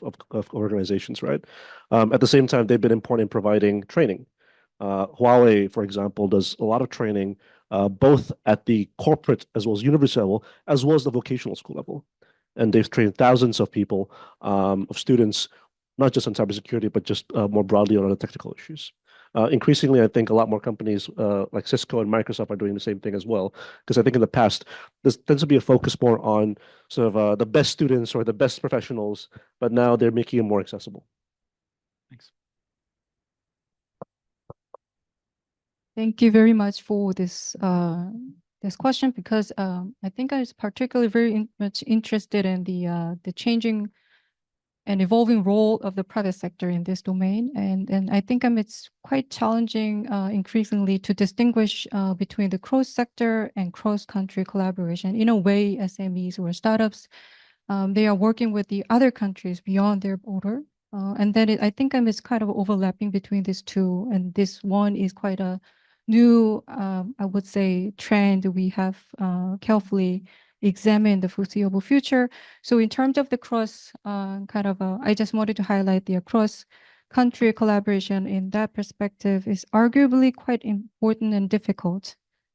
organizations, right? At the same time, they've been important in providing training. Huawei, for example, does a lot of training both at the corporate as well as university level, as well as the vocational school level. And they've trained thousands of people, of students, not just on cybersecurity, but just more broadly on other technical issues. Increasingly, I think a lot more companies like Cisco and Microsoft are doing the same thing as well. Because I think in the past, there tends to be a focus more on sort of the best students or the best professionals, but now they're making it more accessible. Thanks. Thank you very much for this this question, because I think I was particularly very much interested in the changing and evolving role of the private sector in this domain. And I think it's quite challenging increasingly to distinguish between the cross-sector and cross-country collaboration. In a way, SMEs or startups, they are working with the other countries beyond their border. And then I think it's kind of overlapping between these two. And this one is quite a new, I would say, trend we have carefully examine the foreseeable future. So in terms of the cross I just wanted to highlight the cross-country collaboration in that perspective is arguably quite important and difficult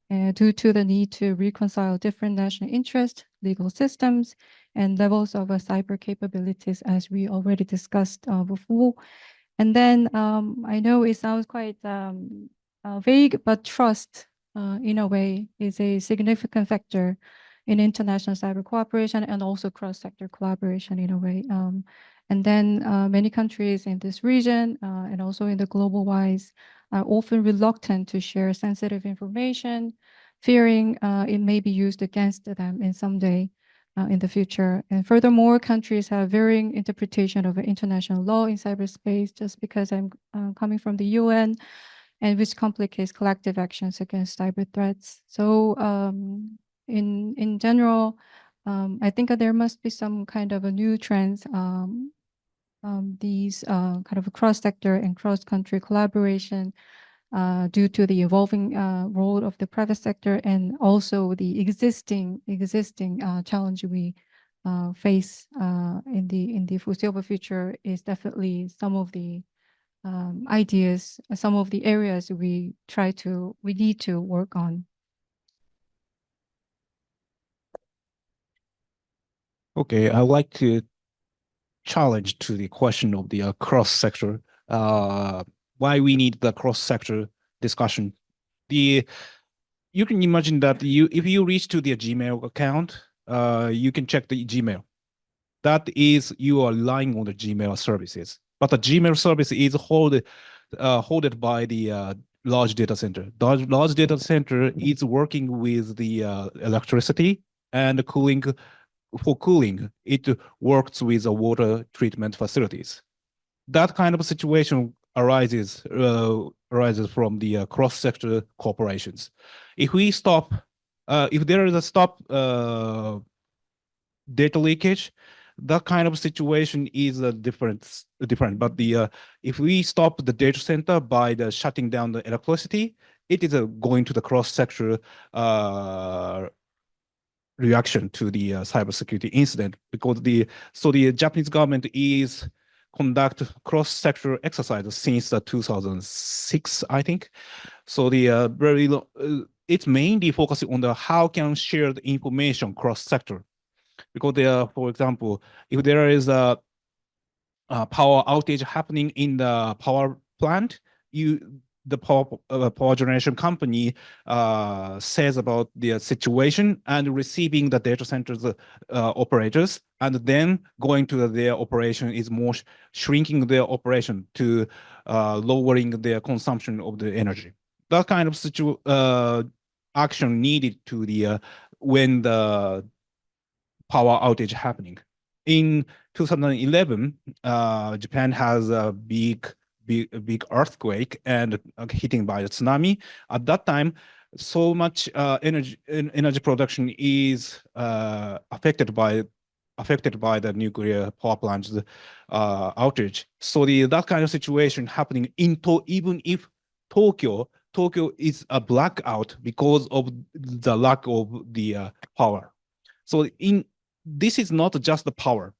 due to the need to reconcile different national interests, legal systems, and levels of cyber capabilities, as we already discussed before. And then I know it sounds quite vague, but trust in a way is a significant factor in international cyber cooperation and also cross-sector collaboration in a way. And then many countries in this region and also in the global wise are often reluctant to share sensitive information, fearing it may be used against them in some day in the future. And furthermore, countries have varying interpretation of international law in cyberspace. Just because I'm coming from the UN, and which complicates collective actions against cyber threats. So in general, I think there must be some kind of a new trends. These kind of cross-sector and cross-country collaboration due to the evolving role of the private sector and also the existing challenge we face in the foreseeable future is definitely some of the ideas, some of the areas we need to work on. Okay, I would like to challenge to the question of the cross-sector, why we need the cross-sector discussion. You can imagine that if you reach to the Gmail account, you can check the Gmail. That is, you are relying on the Gmail services. But the Gmail service is holded by the large data center. The large data center is working with the electricity and cooling. For cooling, it works with the water treatment facilities. That kind of situation arises from the cross-sector corporations. If we stop, if there is a stop data leakage, that kind of situation is different. But if we stop the data center by shutting down the electricity, it is going to the cross-sector reaction to the cybersecurity incident, because the Japanese government is conduct cross-sector exercises since 2006, I think. So the it's mainly focusing on the how can share the information cross-sector, because for example, if there is a power outage happening in the power plant, the power generation company says about the situation and receiving the data centers operators, and then going to their operation is more shrinking their operation to lowering their consumption of the energy. That kind of action needed to the when the power outage happening. In 2011, Japan has a big earthquake and hitting by the tsunami. At that time, so much energy production is affected by the nuclear power plants outage. So that kind of situation happening even if Tokyo is a blackout because of the lack of the power. So this is not just the power.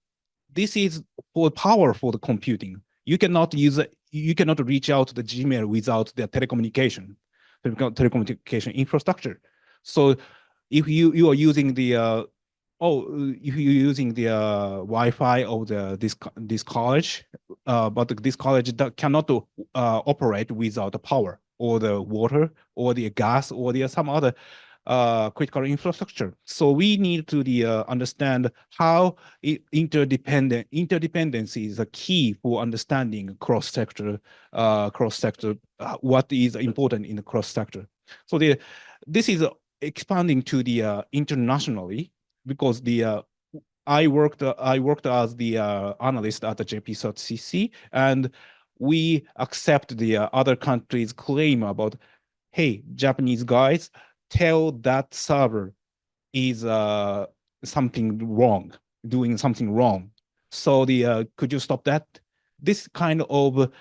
This is for power for the computing. You cannot reach out to the Gmail without the telecommunication infrastructure. So if you are using the if you're using the Wi-Fi of this college, but this college cannot operate without the power or the water or the gas or the some other critical infrastructure. So we need to understand how interdependency is a key for understanding cross-sector, what is important in the cross-sector. So this is expanding to the internationally, because I worked as the analyst at the JP.CC, and we accept the other countries' claim about, hey, Japanese guys, tell that server is something wrong, doing something wrong. So could you stop that? This kind of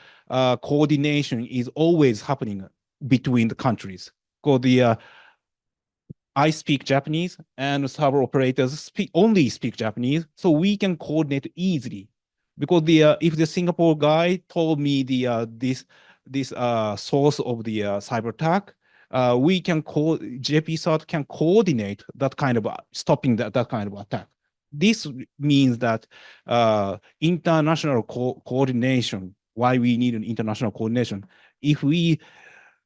coordination is always happening between the countries. Because I speak Japanese and server operators only speak Japanese, so we can coordinate easily. Because if the Singapore guy told me this source of the cyber attack, we can JP.SOT can coordinate that kind of stopping that kind of attack. This means that international coordination. Why we need an international coordination? If we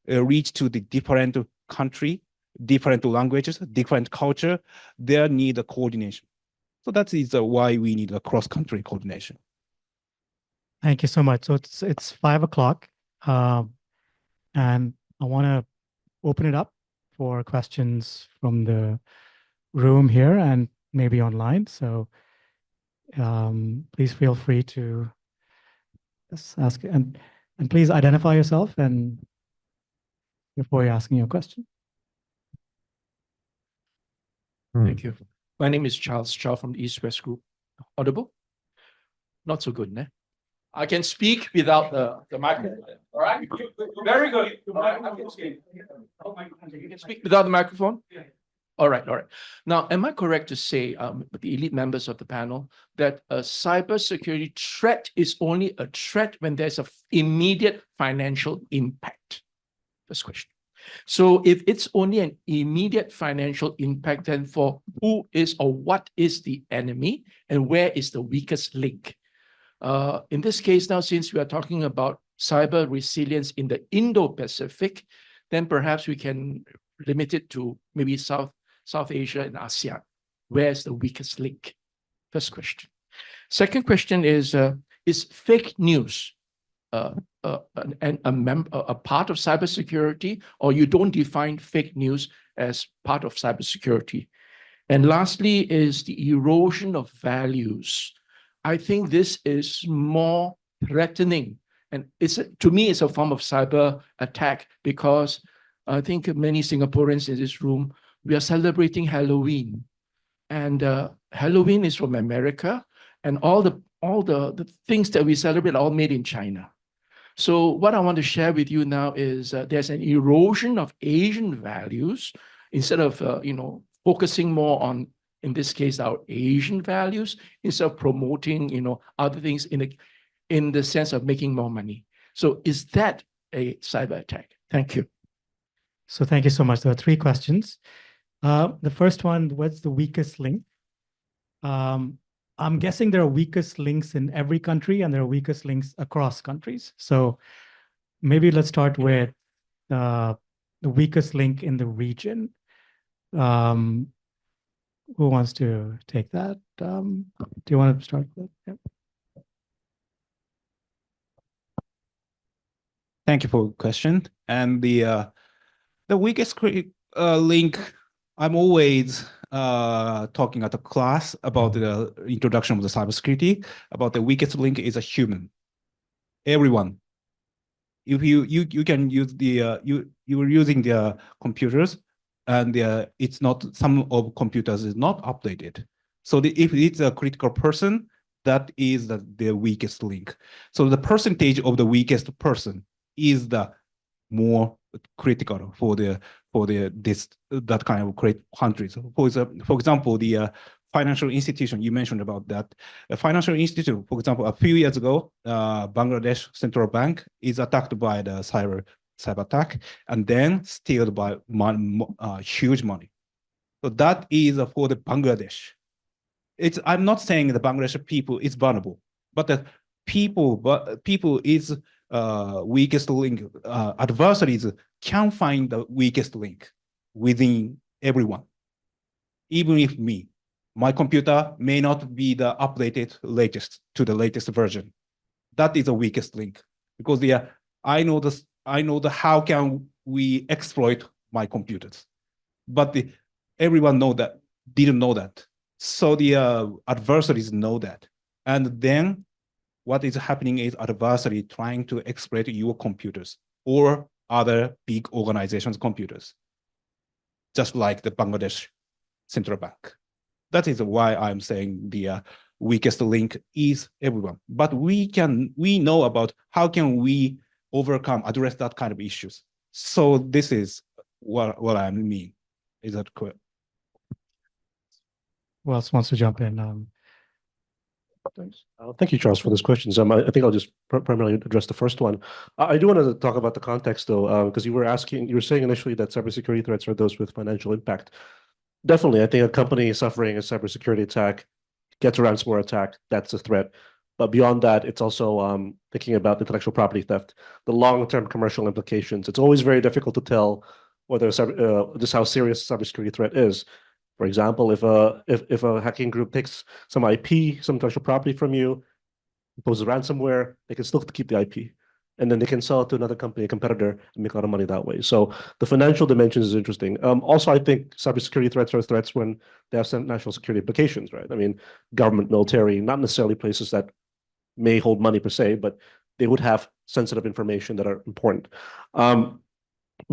reach to the different country, different languages, different culture, they need a coordination. So that is why we need a cross-country coordination. Thank you so much. So it's 5 o'clock, and I want to open it up for questions from the room here and maybe online. So please feel free to just ask, and please identify yourself and before you're asking your question. Thank you. My name is Charles Chow from the East West Group. Audible? Not so good, ne? I can speak without the microphone. All right? Very good. You can speak without the microphone? All right, all right. Now, am I correct to say, the elite members of the panel, that a cybersecurity threat is only a threat when there's an immediate financial impact? First question. So if it's only an immediate financial impact, then for who is or what is the enemy and where is the weakest link? In this case now, since we are talking about cyber resilience in the Indo-Pacific, then perhaps we can limit it to maybe South Asia and ASEAN. Where's the weakest link? First question. Second question is fake news a part of cybersecurity, or you don't define fake news as part of cybersecurity? And lastly is the erosion of values. I think this is more threatening, and to me it's a form of cyber attack, because I think many Singaporeans in this room, we are celebrating Halloween, and Halloween is from America, and all the things that we celebrate are all made in China. So what I want to share with you now is there's an erosion of Asian values instead of focusing more on, in this case, our Asian values, instead of promoting other things in the sense of making more money. So is that a cyber attack? Thank you. So thank you so much. There are three questions. The first one, what's the weakest link? I'm guessing there are weakest links in every country and there are weakest links across countries. So maybe let's start with the weakest link in the region. Who wants to take that? Do you want to start with that? Yeah. Thank you for the question. And the weakest link, I'm always talking at a class about the introduction of the cybersecurity, about the weakest link is a human. Everyone. If you can use the you're using the computers, and it's not, some of computers is not updated. So if it's a critical person, that is the weakest link. So the percentage of the weakest person is the more critical for that kind of great countries. For example, the financial institution you mentioned about that. A financial institution, for example, a few years ago, Bangladesh Central Bank is attacked by the cyber attack, and then stealed by huge money. So that is for the Bangladesh. I'm not saying the Bangladesh people is vulnerable, but the people is weakest link. Adversaries can find the weakest link within everyone. Even if my computer may not be the updated latest to the latest version. That is the weakest link, because I know how can we exploit my computers, but everyone didn't know that. So the adversaries know that, and then what is happening is adversary trying to exploit your computers or other big organizations' computers, just like the Bangladesh Central Bank. That is why I'm saying the weakest link is everyone. But we know about how can we address that kind of issues. So this is what I mean. Is that correct? Who else wants to jump in? Thanks. Thank you, Charles, for those questions. I think I'll just primarily address the first one. I do want to talk about the context, though, because you were saying initially that cybersecurity threats are those with financial impact. Definitely, I think a company suffering a cybersecurity attack gets a ransomware attack, that's a threat. But beyond that, it's also thinking about intellectual property theft, the long-term commercial implications. It's always very difficult to tell whether just how serious a cybersecurity threat is. For example, if a hacking group takes some IP, some intellectual property from you, imposes ransomware, they can still keep the IP, and then they can sell it to another company, a competitor, and make a lot of money that way. So the financial dimensions is interesting. Also, I think cybersecurity threats are threats when they have some national security implications, right? I mean, government, military, not necessarily places that may hold money per se, but they would have sensitive information that are important.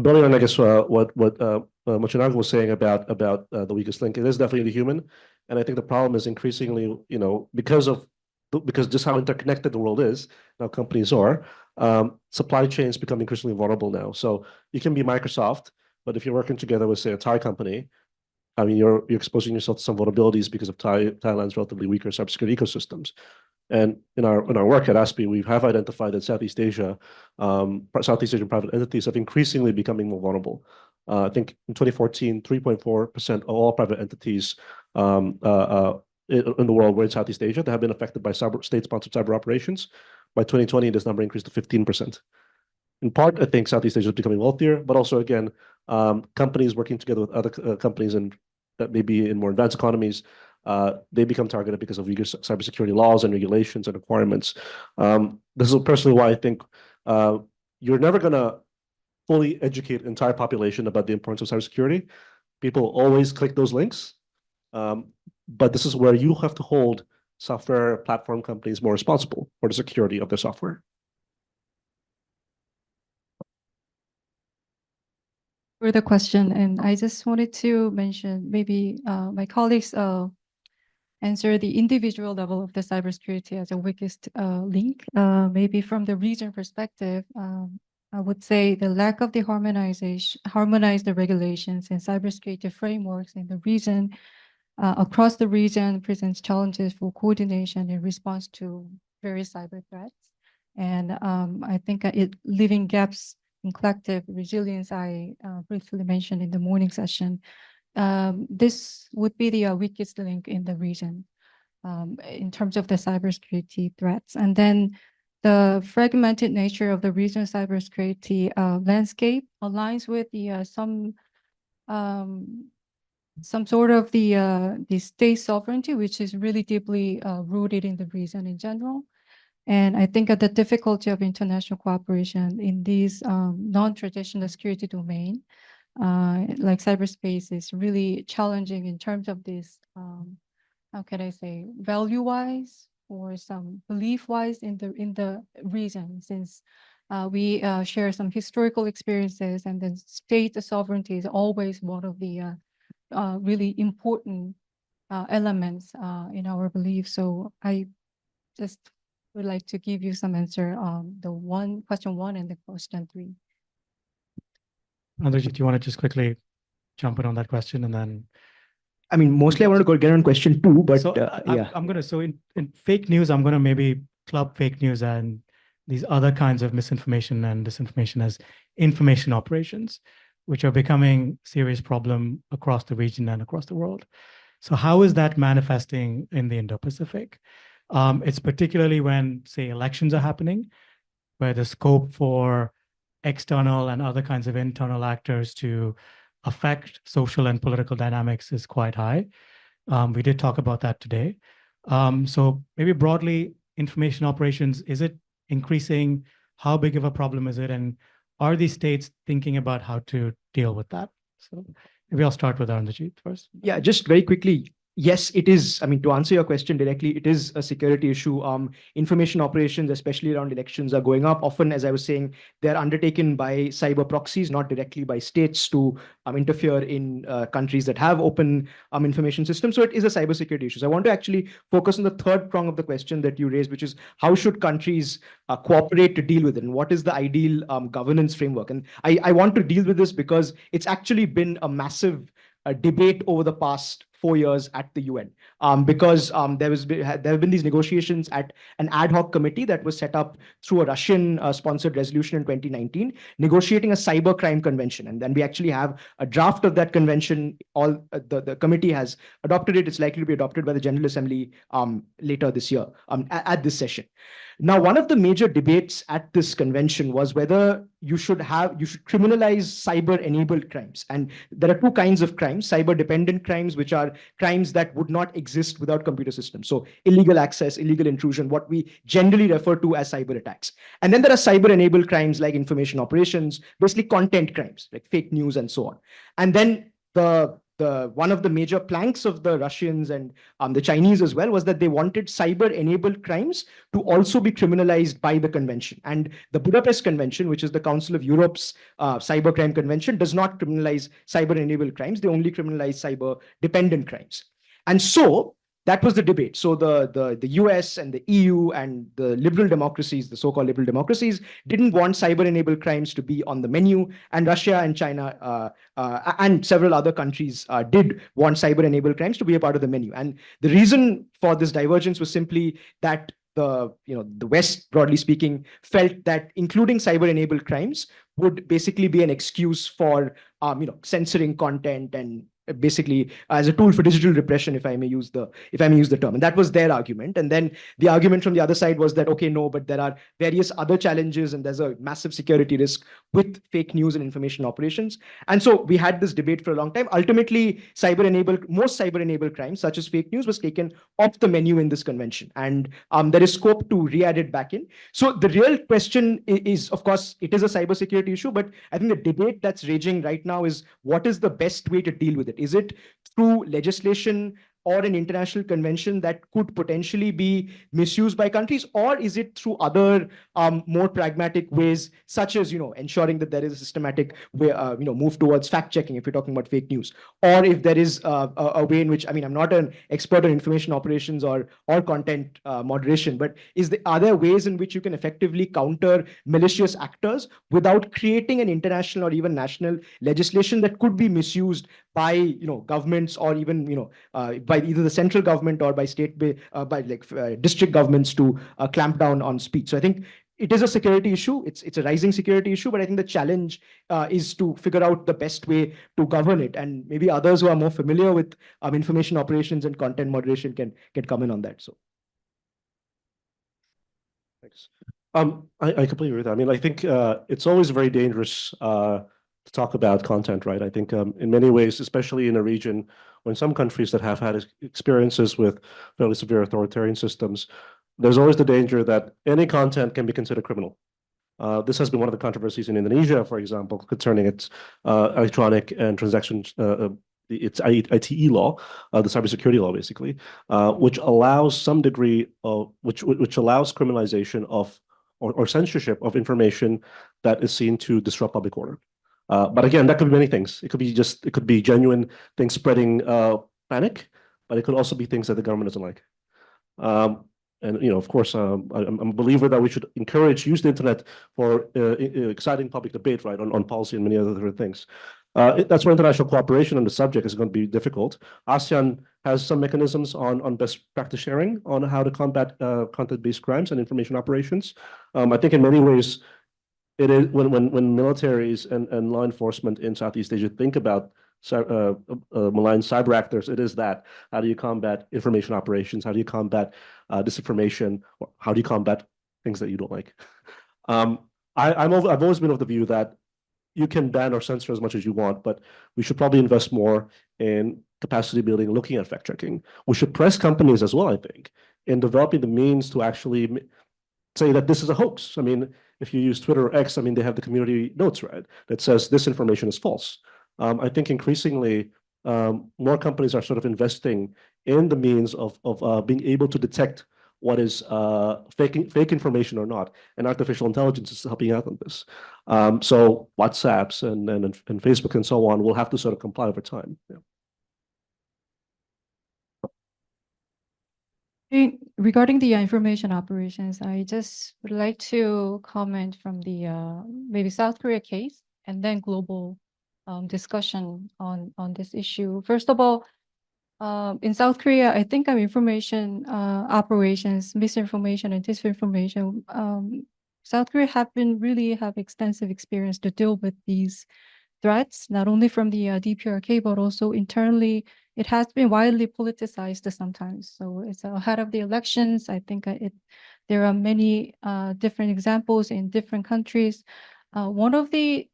Building on, I guess, what Mochinaga was saying about the weakest link, it is definitely the human. And I think the problem is increasingly, because just how interconnected the world is, how companies are, supply chains become increasingly vulnerable now. So you can be Microsoft, but if you're working together with, say, a Thai company, I mean, you're exposing yourself to some vulnerabilities because of Thailand's relatively weaker cybersecurity ecosystems. And in our work at ASPI, we have identified that Southeast Asian private entities have increasingly becoming more vulnerable. I think in 2014, 3.4% of all private entities in the world were in Southeast Asia that have been affected by state-sponsored cyber operations. By 2020, this number increased to 15%. In part, I think Southeast Asia is becoming wealthier, but also, again, companies working together with other companies that may be in more advanced economies, they become targeted because of weaker cybersecurity laws and regulations and requirements. This is personally why I think you're never going to fully educate the entire population about the importance of cybersecurity. People always click those links, but this is where you have to hold software platform companies more responsible for the security of their software. For the question, and I just wanted to mention maybe my colleagues answer the individual level of the cybersecurity as a weakest link. Maybe from the region perspective, I would say the lack of the harmonized regulations and cybersecurity frameworks in the region across the region presents challenges for coordination in response to various cyber threats. And I think leaving gaps in collective resilience, I briefly mentioned in the morning session. This would be the weakest link in the region in terms of the cybersecurity threats. And then the fragmented nature of the regional cybersecurity landscape aligns with the some sort of the state sovereignty, which is really deeply rooted in the region in general. And I think the difficulty of international cooperation in these non-traditional security domain, like cyberspace, is really challenging in terms of this, how can I say, value-wise or some belief-wise in the region, since we share some historical experiences, and then state sovereignty is always one of the really important elements in our belief. So I just would like to give you some answer on the question 1 and the question 3. Anurjit, do you want to just quickly jump in on that question, and then? I mean, mostly I want to get on question 2, but so yeah. I'm gonna, so in fake news, I'm gonna maybe club fake news and these other kinds of misinformation and disinformation as information operations, which are becoming a serious problem across the region and across the world. So how is that manifesting in the Indo-Pacific? It's particularly when, say, elections are happening, where the scope for external and other kinds of internal actors to affect social and political dynamics is quite high. We did talk about that today. So maybe broadly, information operations, is it increasing? How big of a problem is it? And are these states thinking about how to deal with that? So maybe I'll start with Arunjit first. Yeah, just very quickly. Yes, it is. I mean, to answer your question directly, it is a security issue. Information operations, especially around elections, are going up. Often, as I was saying, they're undertaken by cyber proxies, not directly by states to interfere in countries that have open information systems. So it is a cybersecurity issue. So I want to actually focus on the third prong of the question that you raised, which is how should countries cooperate to deal with it? And what is the ideal governance framework? And I want to deal with this because it's actually been a massive debate over the past 4 years at the UN, because there have been these negotiations at an ad hoc committee that was set up through a Russian sponsored resolution in 2019, negotiating a cybercrime convention. And then we actually have a draft of that convention. The committee has adopted it. It's likely to be adopted by the General Assembly later this year at this session. Now, one of the major debates at this convention was whether you should criminalize cyber-enabled crimes. And there are two kinds of crimes: cyber-dependent crimes, which are crimes that would not exist without computer systems. So illegal access, illegal intrusion, what we generally refer to as cyber attacks. And then there are cyber-enabled crimes like information operations, basically content crimes like fake news and so on. And then one of the major planks of the Russians and the Chinese as well was that they wanted cyber-enabled crimes to also be criminalized by the convention. And the Budapest Convention, which is the Council of Europe's cybercrime convention, does not criminalize cyber-enabled crimes. They only criminalize cyber-dependent crimes. And so that was the debate. So the US and the EU and the liberal democracies, the so-called liberal democracies, didn't want cyber-enabled crimes to be on the menu, and Russia and China and several other countries did want cyber-enabled crimes to be a part of the menu. And the reason for this divergence was simply that the West, broadly speaking, felt that including cyber-enabled crimes would basically be an excuse for censoring content and basically as a tool for digital repression, if I may use the term. And that was their argument. And then the argument from the other side was that, okay, no, but there are various other challenges and there's a massive security risk with fake news and information operations. And so we had this debate for a long time. Ultimately, most cyber-enabled crimes, such as fake news, was taken off the menu in this convention. And there is scope to re-add it back in. So the real question is, of course, it is a cybersecurity issue, but I think the debate that's raging right now is what is the best way to deal with it? Is it through legislation or an international convention that could potentially be misused by countries, or is it through other more pragmatic ways, such as ensuring that there is a systematic way, move towards fact checking if you're talking about fake news, or if there is a way in which, I'm not an expert on information operations or content moderation, but are there ways in which you can effectively counter malicious actors without creating an international or even national legislation that could be misused by governments, or even by either the central government or by district governments to clamp down on speech. So I think it is a security issue. It's a rising security issue, but I think the challenge is to figure out the best way to govern it. And maybe others who are more familiar with information operations and content moderation can come in on that. So. Thanks. I completely agree with that. I think it's always very dangerous to talk about content, right? I think in many ways, especially in a region when some countries that have had experiences with fairly severe authoritarian systems, there's always the danger that any content can be considered criminal. This has been one of the controversies in Indonesia, for example, concerning its electronic and transactions, its ITE law, the cybersecurity law, basically, which allows some degree of which allows criminalization of or censorship of information that is seen to disrupt public order. But again, that could be many things. It could be genuine things spreading panic, but it could also be things that the government doesn't like. And of course, I'm a believer that we should use the internet for exciting public debate, right, on policy and many other things. That's where international cooperation on the subject is going to be difficult. ASEAN has some mechanisms on best practice sharing on how to combat content-based crimes and information operations. I think in many ways, it is when militaries and law enforcement in Southeast Asia think about malign cyber actors, it is that. How do you combat information operations? How do you combat disinformation? Or how do you combat things that you don't like? I've always been of the view that you can ban or censor as much as you want, but we should probably invest more in capacity building, looking at fact checking. We should press companies as well, I think, in developing the means to actually say that this is a hoax. If you use Twitter or X, they have the community notes, right, that says this information is false. I think increasingly more companies are sort of investing in the means of being able to detect what is fake information or not, and artificial intelligence is helping out on this. So WhatsApps and Facebook and so on will have to sort of comply over time. Yeah. Regarding the information operations, I just would like to comment from the maybe South Korea case and then global discussion on this issue. First of all, in South Korea, I think information operations, misinformation and disinformation, South Korea really have extensive experience to deal with these threats, not only from the DPRK, but also internally. It has been widely politicized sometimes. So it's ahead of the elections. I think there are many different examples in different countries. One of the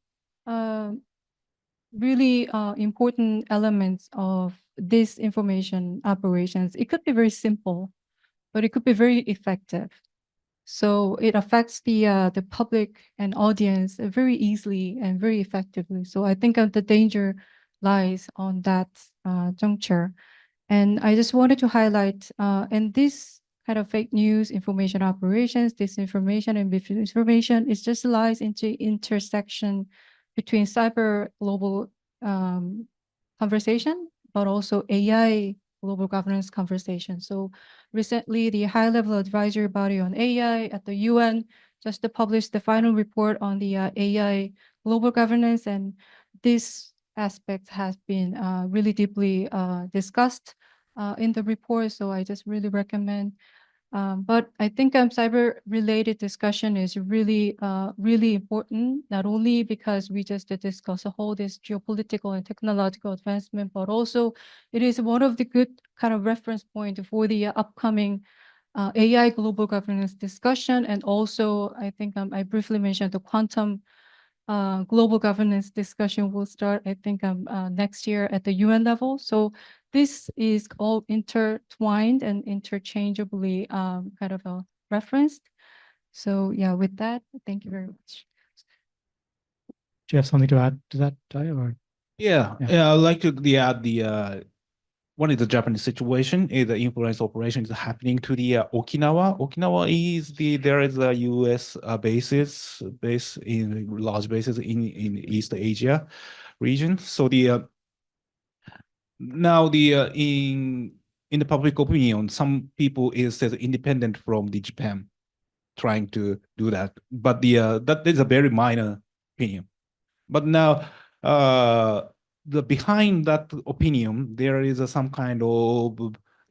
really important elements of this information operations, it could be very simple, but it could be very effective. So it affects the public and audience very easily and very effectively. So I think the danger lies on that juncture. And I just wanted to highlight, in this kind of fake news, information operations, disinformation and misinformation, it just lies into intersection between cyber global conversation, but also AI global governance conversation. So recently, the high-level advisory body on AI at the UN just published the final report on the AI global governance, and this aspect has been really deeply discussed in the report. So I just really recommend. But I think cyber-related discussion is really, really important, not only because we just discuss a whole this geopolitical and technological advancement, but also it is one of the good kind of reference point for the upcoming AI global governance discussion. And also, I think I briefly mentioned the quantum global governance discussion will start, I think, next year at the UN level. So this is all intertwined and interchangeably kind of referenced. So yeah, with that, thank you very much. Do you have something to add to that, Tai, or? Yeah, I'd like to add the one is the Japanese situation is the influence operation is happening to the Okinawa. Okinawa is there is a U.S. base in large bases in East Asia region. So the now the in the public opinion, some people is says independent from the Japan, trying to do that, but the that is a very minor opinion. But now the behind that opinion, there is some kind of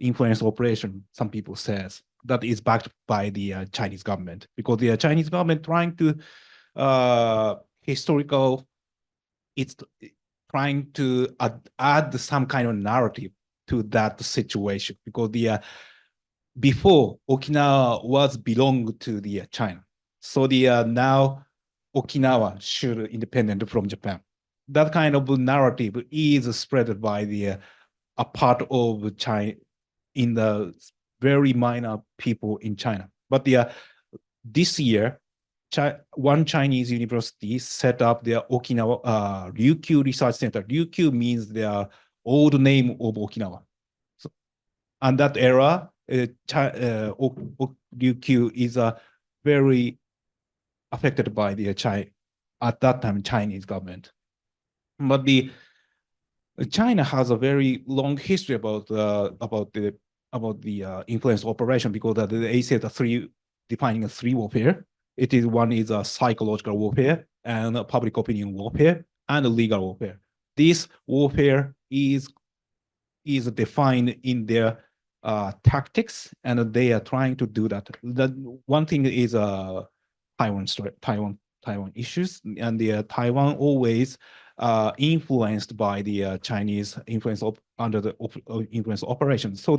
influence operation, some people says, that is backed by the Chinese government, because the Chinese government trying to it's trying to add some kind of narrative to that situation, because the before Okinawa was belonged to the China, so the now Okinawa should independent from Japan. That kind of narrative is spread by the a part of China in the very minor people in China. But the this year, one Chinese university set up their Okinawa Ryukyu Research Center. Ryukyu means the old name of Okinawa. So, and that era, Ryukyu is a very affected by the at that time Chinese government. But the China has a very long history about the influence operation, because they said defining three warfare. It is one is a psychological warfare, and a public opinion warfare, and a legal warfare. This warfare is defined in their tactics, and they are trying to do that. The one thing is Taiwan issues, and the Taiwan always influenced by the Chinese influence under the influence operation. So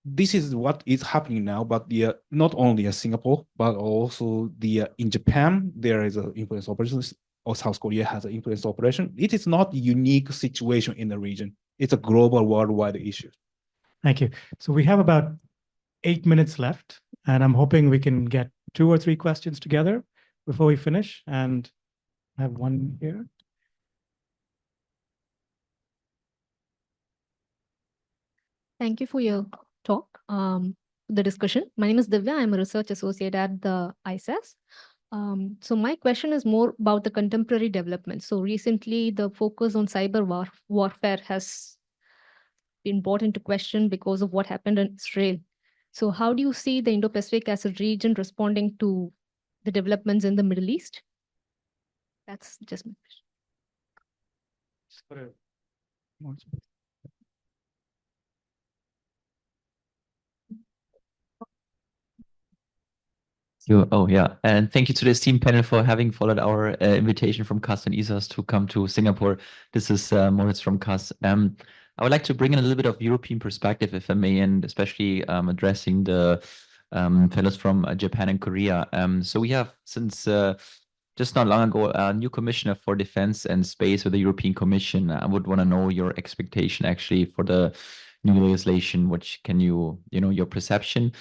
this is what is happening now, but not only Singapore, but also in Japan, there is an influence operation, or South Korea has an influence operation. It is not a unique situation in the region. It's a global, worldwide issue. Thank you. So we have about 8 minutes left, and I'm hoping we can get 2 or 3 questions together before we finish. And I have one here. Thank you for your talk, the discussion. My name is Divya. I'm a research associate at the ISAS. So my question is more about the contemporary development. So recently, the focus on cyber warfare has been brought into question because of what happened in Israel. So how do you see the Indo-Pacific as a region responding to the developments in the Middle East? That's just my question. Oh, yeah. And thank you to this team panel for having followed our invitation from KAS and ISAS to come to Singapore. This is Moritz from KAS. I would like to bring in a little bit of European perspective, if I may, and especially addressing the fellows from Japan and Korea. So we have, since just not long ago, a new commissioner for defense and space with the European Commission. I would want to know your expectation actually for the new legislation. Which can your perception,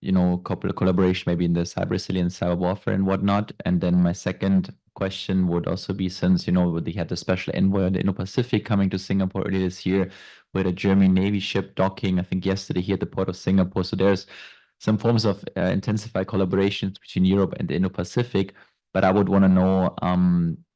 collaboration maybe in the cyber resilience, cyber warfare and whatnot. And then my second question would also be, since they had the special envoy in the Indo-Pacific coming to Singapore earlier this year with a German Navy ship docking, I think yesterday here at the port of Singapore. So there's some forms of intensified collaborations between Europe and the Indo-Pacific. but I would want to know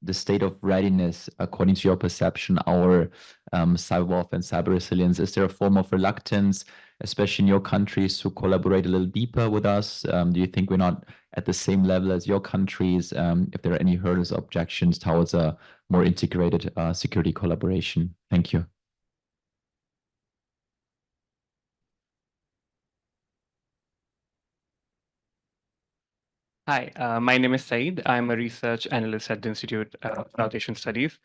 the state of readiness according to your perception, our cyber warfare and cyber resilience. Is there a form of reluctance, especially in your countries, to collaborate a little deeper with us? Do you think we're not at the same level as your countries? If there are any hurdles or objections towards a more integrated security collaboration? Thank you. Hi, my name is Saeed. I'm a research analyst at the Institute of South Asian Studies.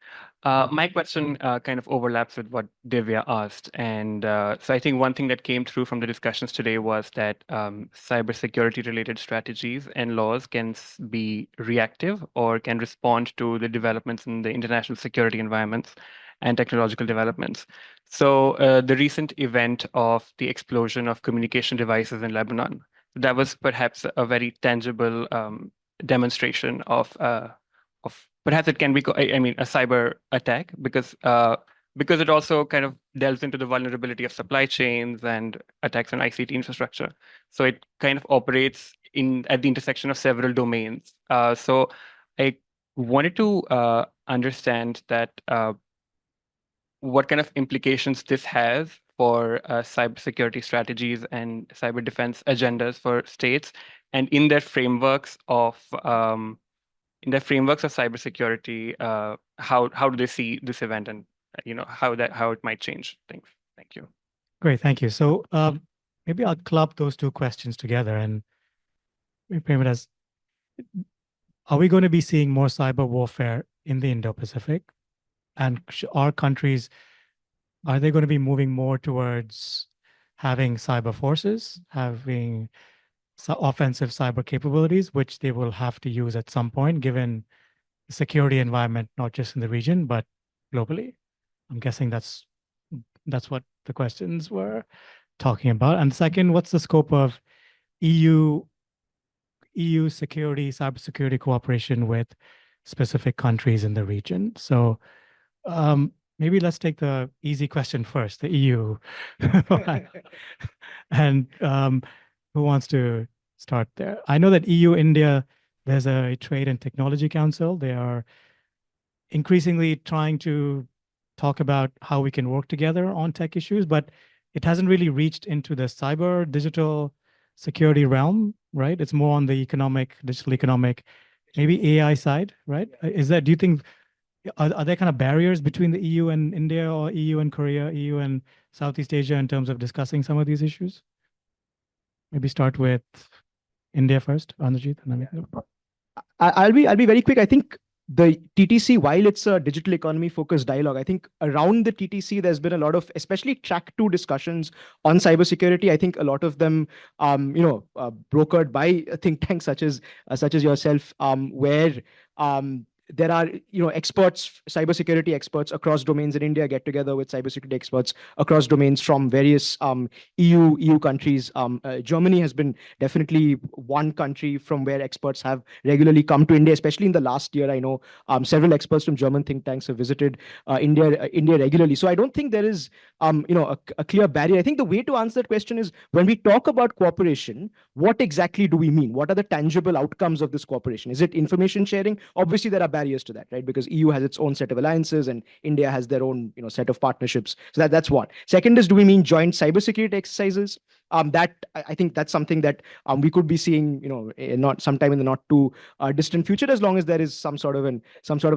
My question kind of overlaps with what Divya asked. And so I think one thing that came through from the discussions today was that cybersecurity related strategies and laws can be reactive or can respond to the developments in the international security environments and technological developments. So the recent event of the explosion of communication devices in Lebanon, that was perhaps a very tangible demonstration of perhaps it can be I mean a cyber attack because it also kind of delves into the vulnerability of supply chains and attacks on ICT infrastructure. So it kind of operates at the intersection of several domains. So I wanted to understand that what kind of implications this has for cybersecurity strategies and cyber defense agendas for states, and in their frameworks of cybersecurity, how do they see this event, and how it might change things? Thank you. Great, thank you. So maybe I'll club those two questions together and frame it as: are we going to be seeing more cyber warfare in the Indo-Pacific? And are countries, are they going to be moving more towards having cyber forces, having offensive cyber capabilities, which they will have to use at some point, given the security environment, not just in the region, but globally? I'm guessing that's what the questions were talking about. And second, what's the scope of EU security, cybersecurity cooperation with specific countries in the region? So maybe let's take the easy question first, the EU. And who wants to start there? I know that EU, India, there's a Trade and Technology Council. They are increasingly trying to talk about how we can work together on tech issues, but it hasn't really reached into the cyber digital security realm, right? It's more on the digital economic, maybe AI side, right? Do you think, are there kind of barriers between the EU and India, or EU and Korea, EU and Southeast Asia in terms of discussing some of these issues? Maybe start with India first, Anurjit, and then I'll be very quick. I think the TTC, while it's a digital economy focused dialogue, I think around the TTC, there's been a lot of, especially track 2 discussions on cybersecurity. I think a lot of them, brokered by think tanks such as yourself, where there are experts, cybersecurity experts across domains in India get together with cybersecurity experts across domains from various EU countries. Germany has been definitely one country from where experts have regularly come to India, especially in the last year. I know several experts from German think tanks have visited India regularly. So I don't think there is a clear barrier. I think the way to answer that question is, when we talk about cooperation, what exactly do we mean? What are the tangible outcomes of this cooperation? Is it information sharing? Obviously, there are barriers to that, right? Because EU has its own set of alliances and India has their own set of partnerships. So that's one. Second is, do we mean joint cybersecurity exercises? That I think that's something that we could be seeing, not sometime in the not too distant future, as long as there is some sort of an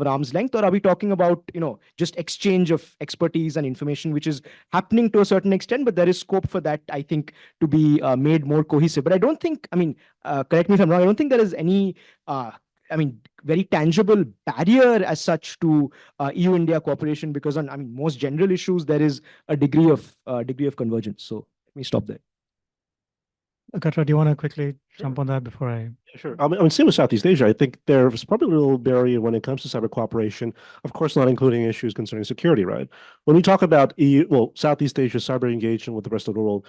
arm's length. Or are we talking about just exchange of expertise and information, which is happening to a certain extent, but there is scope for that, I think, to be made more cohesive. But I don't think, correct me if I'm wrong, I don't think there is any very tangible barrier as such to EU-India cooperation, because on most general issues there is a degree of convergence. So let me stop there. Katra, do you want to quickly jump on that before I? Yeah, sure. Same with Southeast Asia. I think there's probably a little barrier when it comes to cyber cooperation, of course, not including issues concerning security, right? When we talk about Southeast Asia cyber engagement with the rest of the world,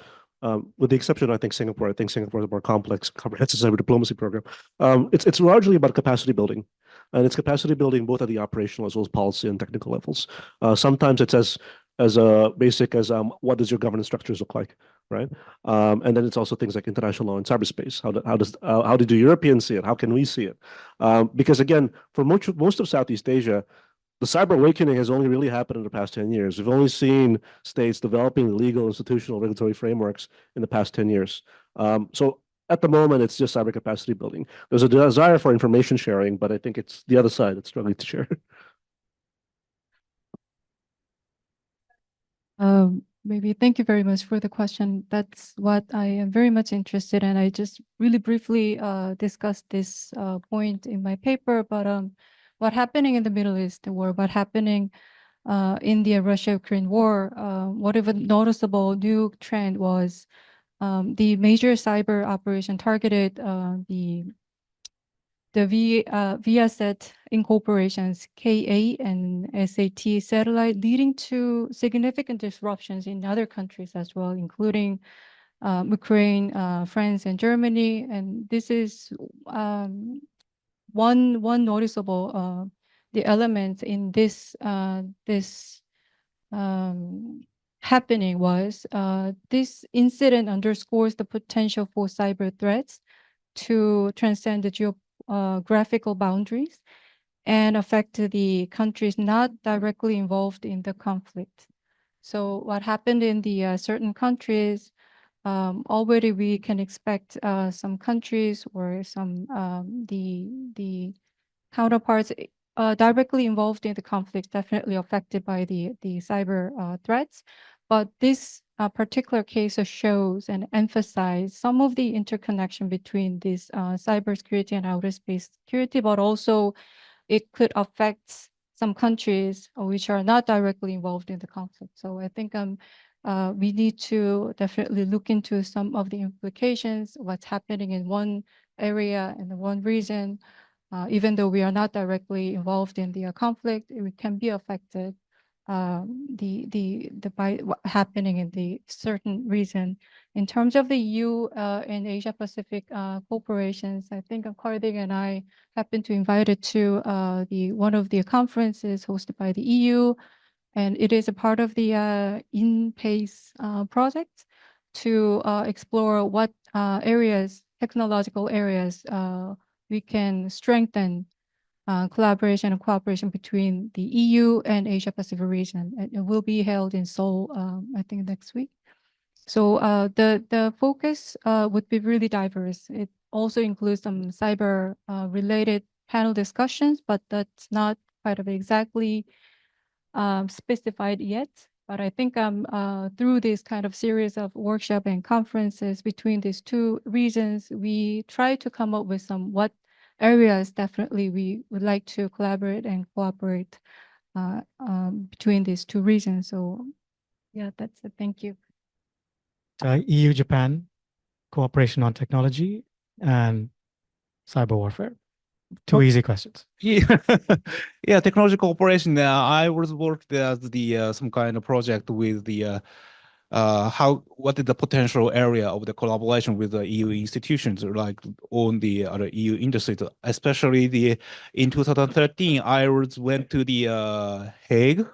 with the exception, I think Singapore is a more complex, comprehensive cyber diplomacy program. It's largely about capacity building, and it's capacity building both at the operational as well as policy and technical levels. Sometimes it's as basic as what does your governance structures look like? right? And then it's also things like international law and cyberspace. How do Europeans see it? How can we see it? Because again, for most of Southeast Asia, the cyber awakening has only really happened in the past 10 years. We've only seen states developing legal, institutional, regulatory frameworks in the past 10 years. So at the moment, it's just cyber capacity building. There's a desire for information sharing, but I think it's the other side that's struggling to share. Maybe thank you very much for the question. That's what I am very much interested in. I just really briefly discussed this point in my paper, but what happening in the Middle East war, what happening India, Russia, Ukraine war, whatever noticeable new trend was the major cyber operation targeted the Viasat incorporations KA and SAT satellite, leading to significant disruptions in other countries as well, including Ukraine, France, and Germany. And this is one noticeable the element in this happening was this incident underscores the potential for cyber threats to transcend the geographical boundaries and affect the countries not directly involved in the conflict. So what happened in the certain countries, already we can expect some countries or some the counterparts directly involved in the conflict, definitely affected by the cyber threats. But this particular case shows and emphasizes some of the interconnection between this cybersecurity and outer space security, but also it could affect some countries which are not directly involved in the conflict. So I think we need to definitely look into some of the implications, what's happening in one area and one region. Even though we are not directly involved in the conflict, we can be affected by what happening in the certain region. In terms of the EU and Asia Pacific corporations, I think Karthik and I have been invited to one of the conferences hosted by the EU, and it is a part of the in-pace project to explore what technological areas we can strengthen collaboration and cooperation between the EU and Asia Pacific region. It will be held in Seoul, I think next week. So the focus would be really diverse. It also includes some cyber related panel discussions, but that's not quite of exactly specified yet. But I think through this kind of series of workshop and conferences between these two regions, we try to come up with what areas definitely we would like to collaborate and cooperate between these two regions. So yeah, that's it. Thank you. EU-Japan cooperation on technology and cyber warfare. Two easy questions. Yeah, yeah. Technology cooperation. I was worked as the some kind of project with the what is the potential area of the collaboration with the EU institutions, like on the other EU industry, especially in 2013, I went to the Hague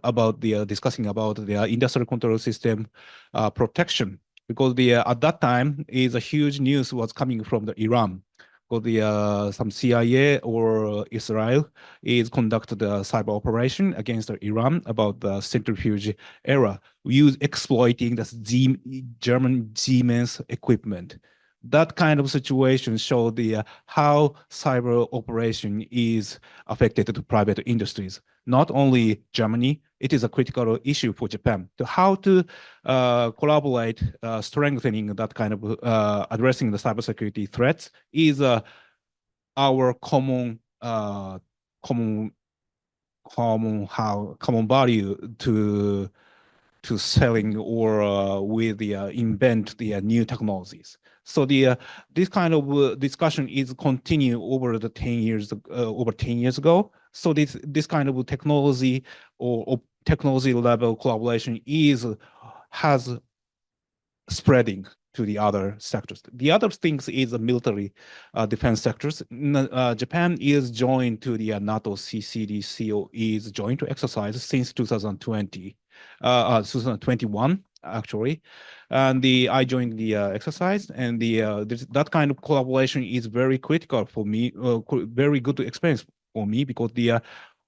about the discussing about the industrial control system protection, because at that time is a huge news was coming from the Iran. Because some CIA or Israel is conducted a cyber operation against Iran about the centrifuge era, exploiting the German Siemens equipment. That kind of situation showed how cyber operation is affected to private industries. Not only Germany, it is a critical issue for Japan. So how to collaborate, strengthening that kind of addressing the cybersecurity threats is our common value to selling or with the invent the new technologies. So this kind of discussion is continue over the 10 years ago. So this kind of technology or technology level collaboration has spreading to the other sectors. The other things is the military defense sectors. Japan is joined to the NATO CCDCO is joined to exercise since 2021. actually, and I joined the exercise, and that kind of collaboration is very critical for me, very good experience for me, because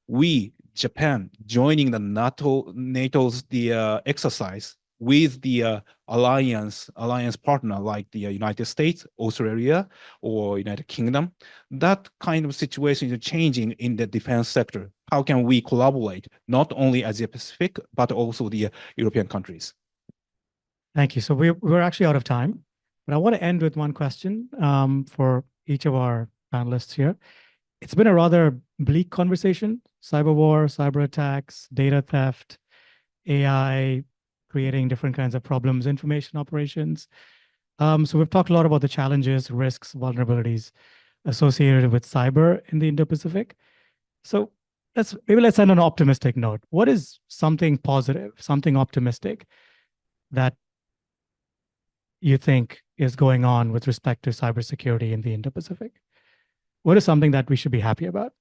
we Japan joining the NATO's exercise with the alliance partner like the United States, Australia, or United Kingdom. That kind of situation is changing in the defense sector. How can we collaborate, not only Asia-Pacific, but also the European countries? Thank you. So we're actually out of time, but I want to end with one question for each of our panelists here. It's been a rather bleak conversation: cyber war, cyber attacks, data theft, AI creating different kinds of problems, information operations. So we've talked a lot about the challenges, risks, vulnerabilities associated with cyber in the Indo-Pacific. So let's end on an optimistic note. What is something positive, something optimistic that you think is going on with respect to cybersecurity in the Indo-Pacific? What is something that we should be happy about?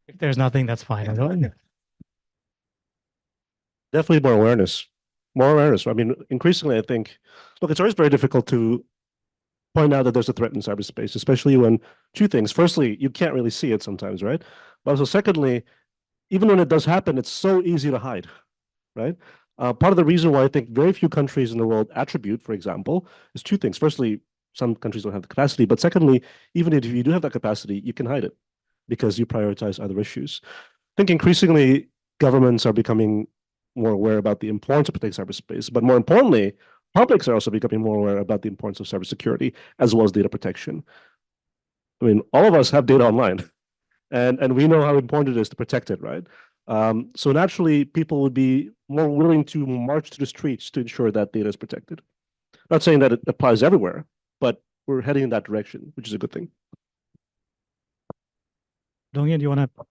If there's nothing, that's fine. Definitely more awareness. More awareness. I mean, increasingly, I think, look, it's always very difficult to point out that there's a threat in cyberspace, especially when two things. Firstly, you can't really see it sometimes, right? But also, secondly, even when it does happen, it's so easy to hide, right? Part of the reason why I think very few countries in the world attribute, for example, is two things. Firstly, some countries don't have the capacity, but secondly, even if you do have that capacity, you can hide it because you prioritize other issues. I think increasingly governments are becoming more aware about the importance of protecting cyberspace, but more importantly, publics are also becoming more aware about the importance of cybersecurity as well as data protection. I mean, all of us have data online, and we know how important it is to protect it, right? So naturally, people would be more willing to march to the streets to ensure that data is protected. Not saying that it applies everywhere, but we're heading in that direction, which is a good thing. Dongyan, do you want to?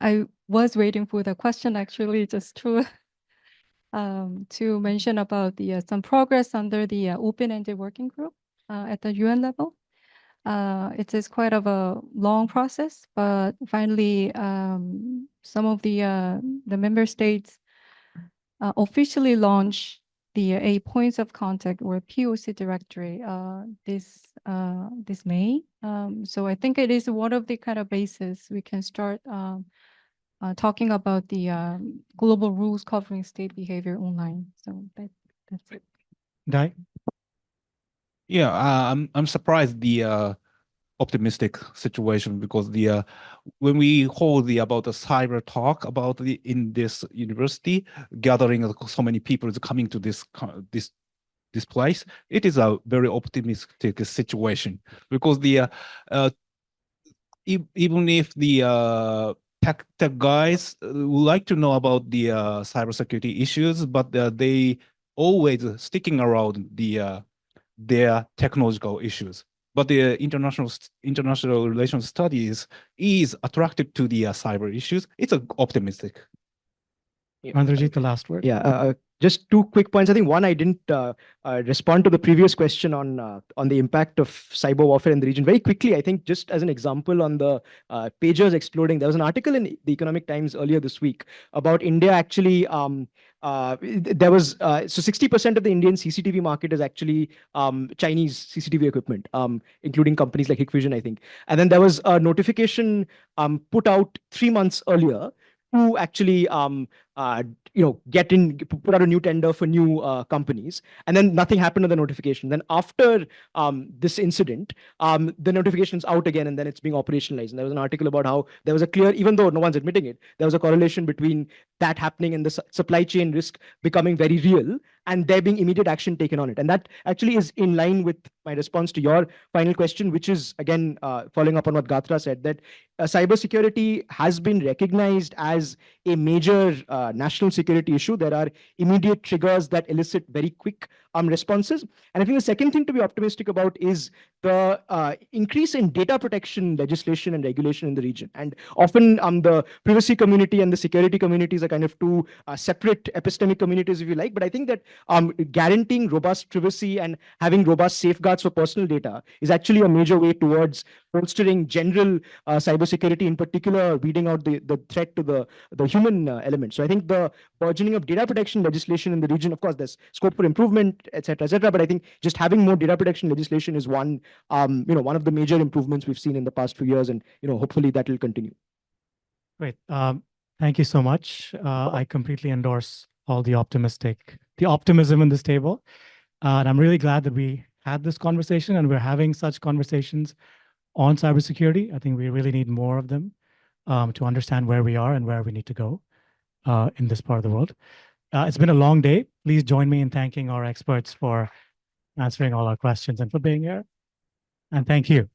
I was waiting for the question actually, just to mention about some progress under the open-ended working group at the UN level. It is quite of a long process, but finally, some of the member states officially launched the a points of contact or POC directory this May. So I think it is one of the kind of bases we can start talking about the global rules covering state behavior online. So that's it. Dai? Yeah, I'm surprised the optimistic situation, because when we hold about the cyber talk about in this university, gathering of so many people is coming to this place, it is a very optimistic situation, because even if the tech guys would like to know about the cybersecurity issues, but they always sticking around their technological issues. But the international relations studies is attracted to the cyber issues. It's optimistic. Mandarjit, the last word. Yeah, just two quick points. I think one, I didn't respond to the previous question on the impact of cyber warfare in the region. Very quickly, I think just as an example on the pagers exploding, there was an article in the Economic Times earlier this week about India actually. There was so 60% of the Indian CCTV market is actually Chinese CCTV equipment, including companies like Hikvision, I think. And then there was a notification put out 3 months earlier to actually put out a new tender for new companies, and then nothing happened to the notification. Then after this incident, the notification's out again, and then it's being operationalized. And there was an article about how there was a clear, even though no one's admitting it, there was a correlation between that happening and the supply chain risk becoming very real, and there being immediate action taken on it. And that actually is in line with my response to your final question, which is, again, following up on what Gatra said, that cybersecurity has been recognized as a major national security issue. There are immediate triggers that elicit very quick responses. And I think the second thing to be optimistic about is the increase in data protection legislation and regulation in the region. And often the privacy community and the security communities are kind of two separate epistemic communities, if you like. But I think that guaranteeing robust privacy and having robust safeguards for personal data is actually a major way towards bolstering general cybersecurity, in particular, weeding out the threat to the human element. So I think the burgeoning of data protection legislation in the region, of course, there's scope for improvement, et cetera, but I think just having more data protection legislation is one of the major improvements we've seen in the past few years, and hopefully that will continue. Great. Thank you so much. I completely endorse all the optimism in this table. And I'm really glad that we had this conversation and we're having such conversations on cybersecurity. I think we really need more of them to understand where we are and where we need to go in this part of the world. It's been a long day. Please join me in thanking our experts for answering all our questions and for being here. And thank you.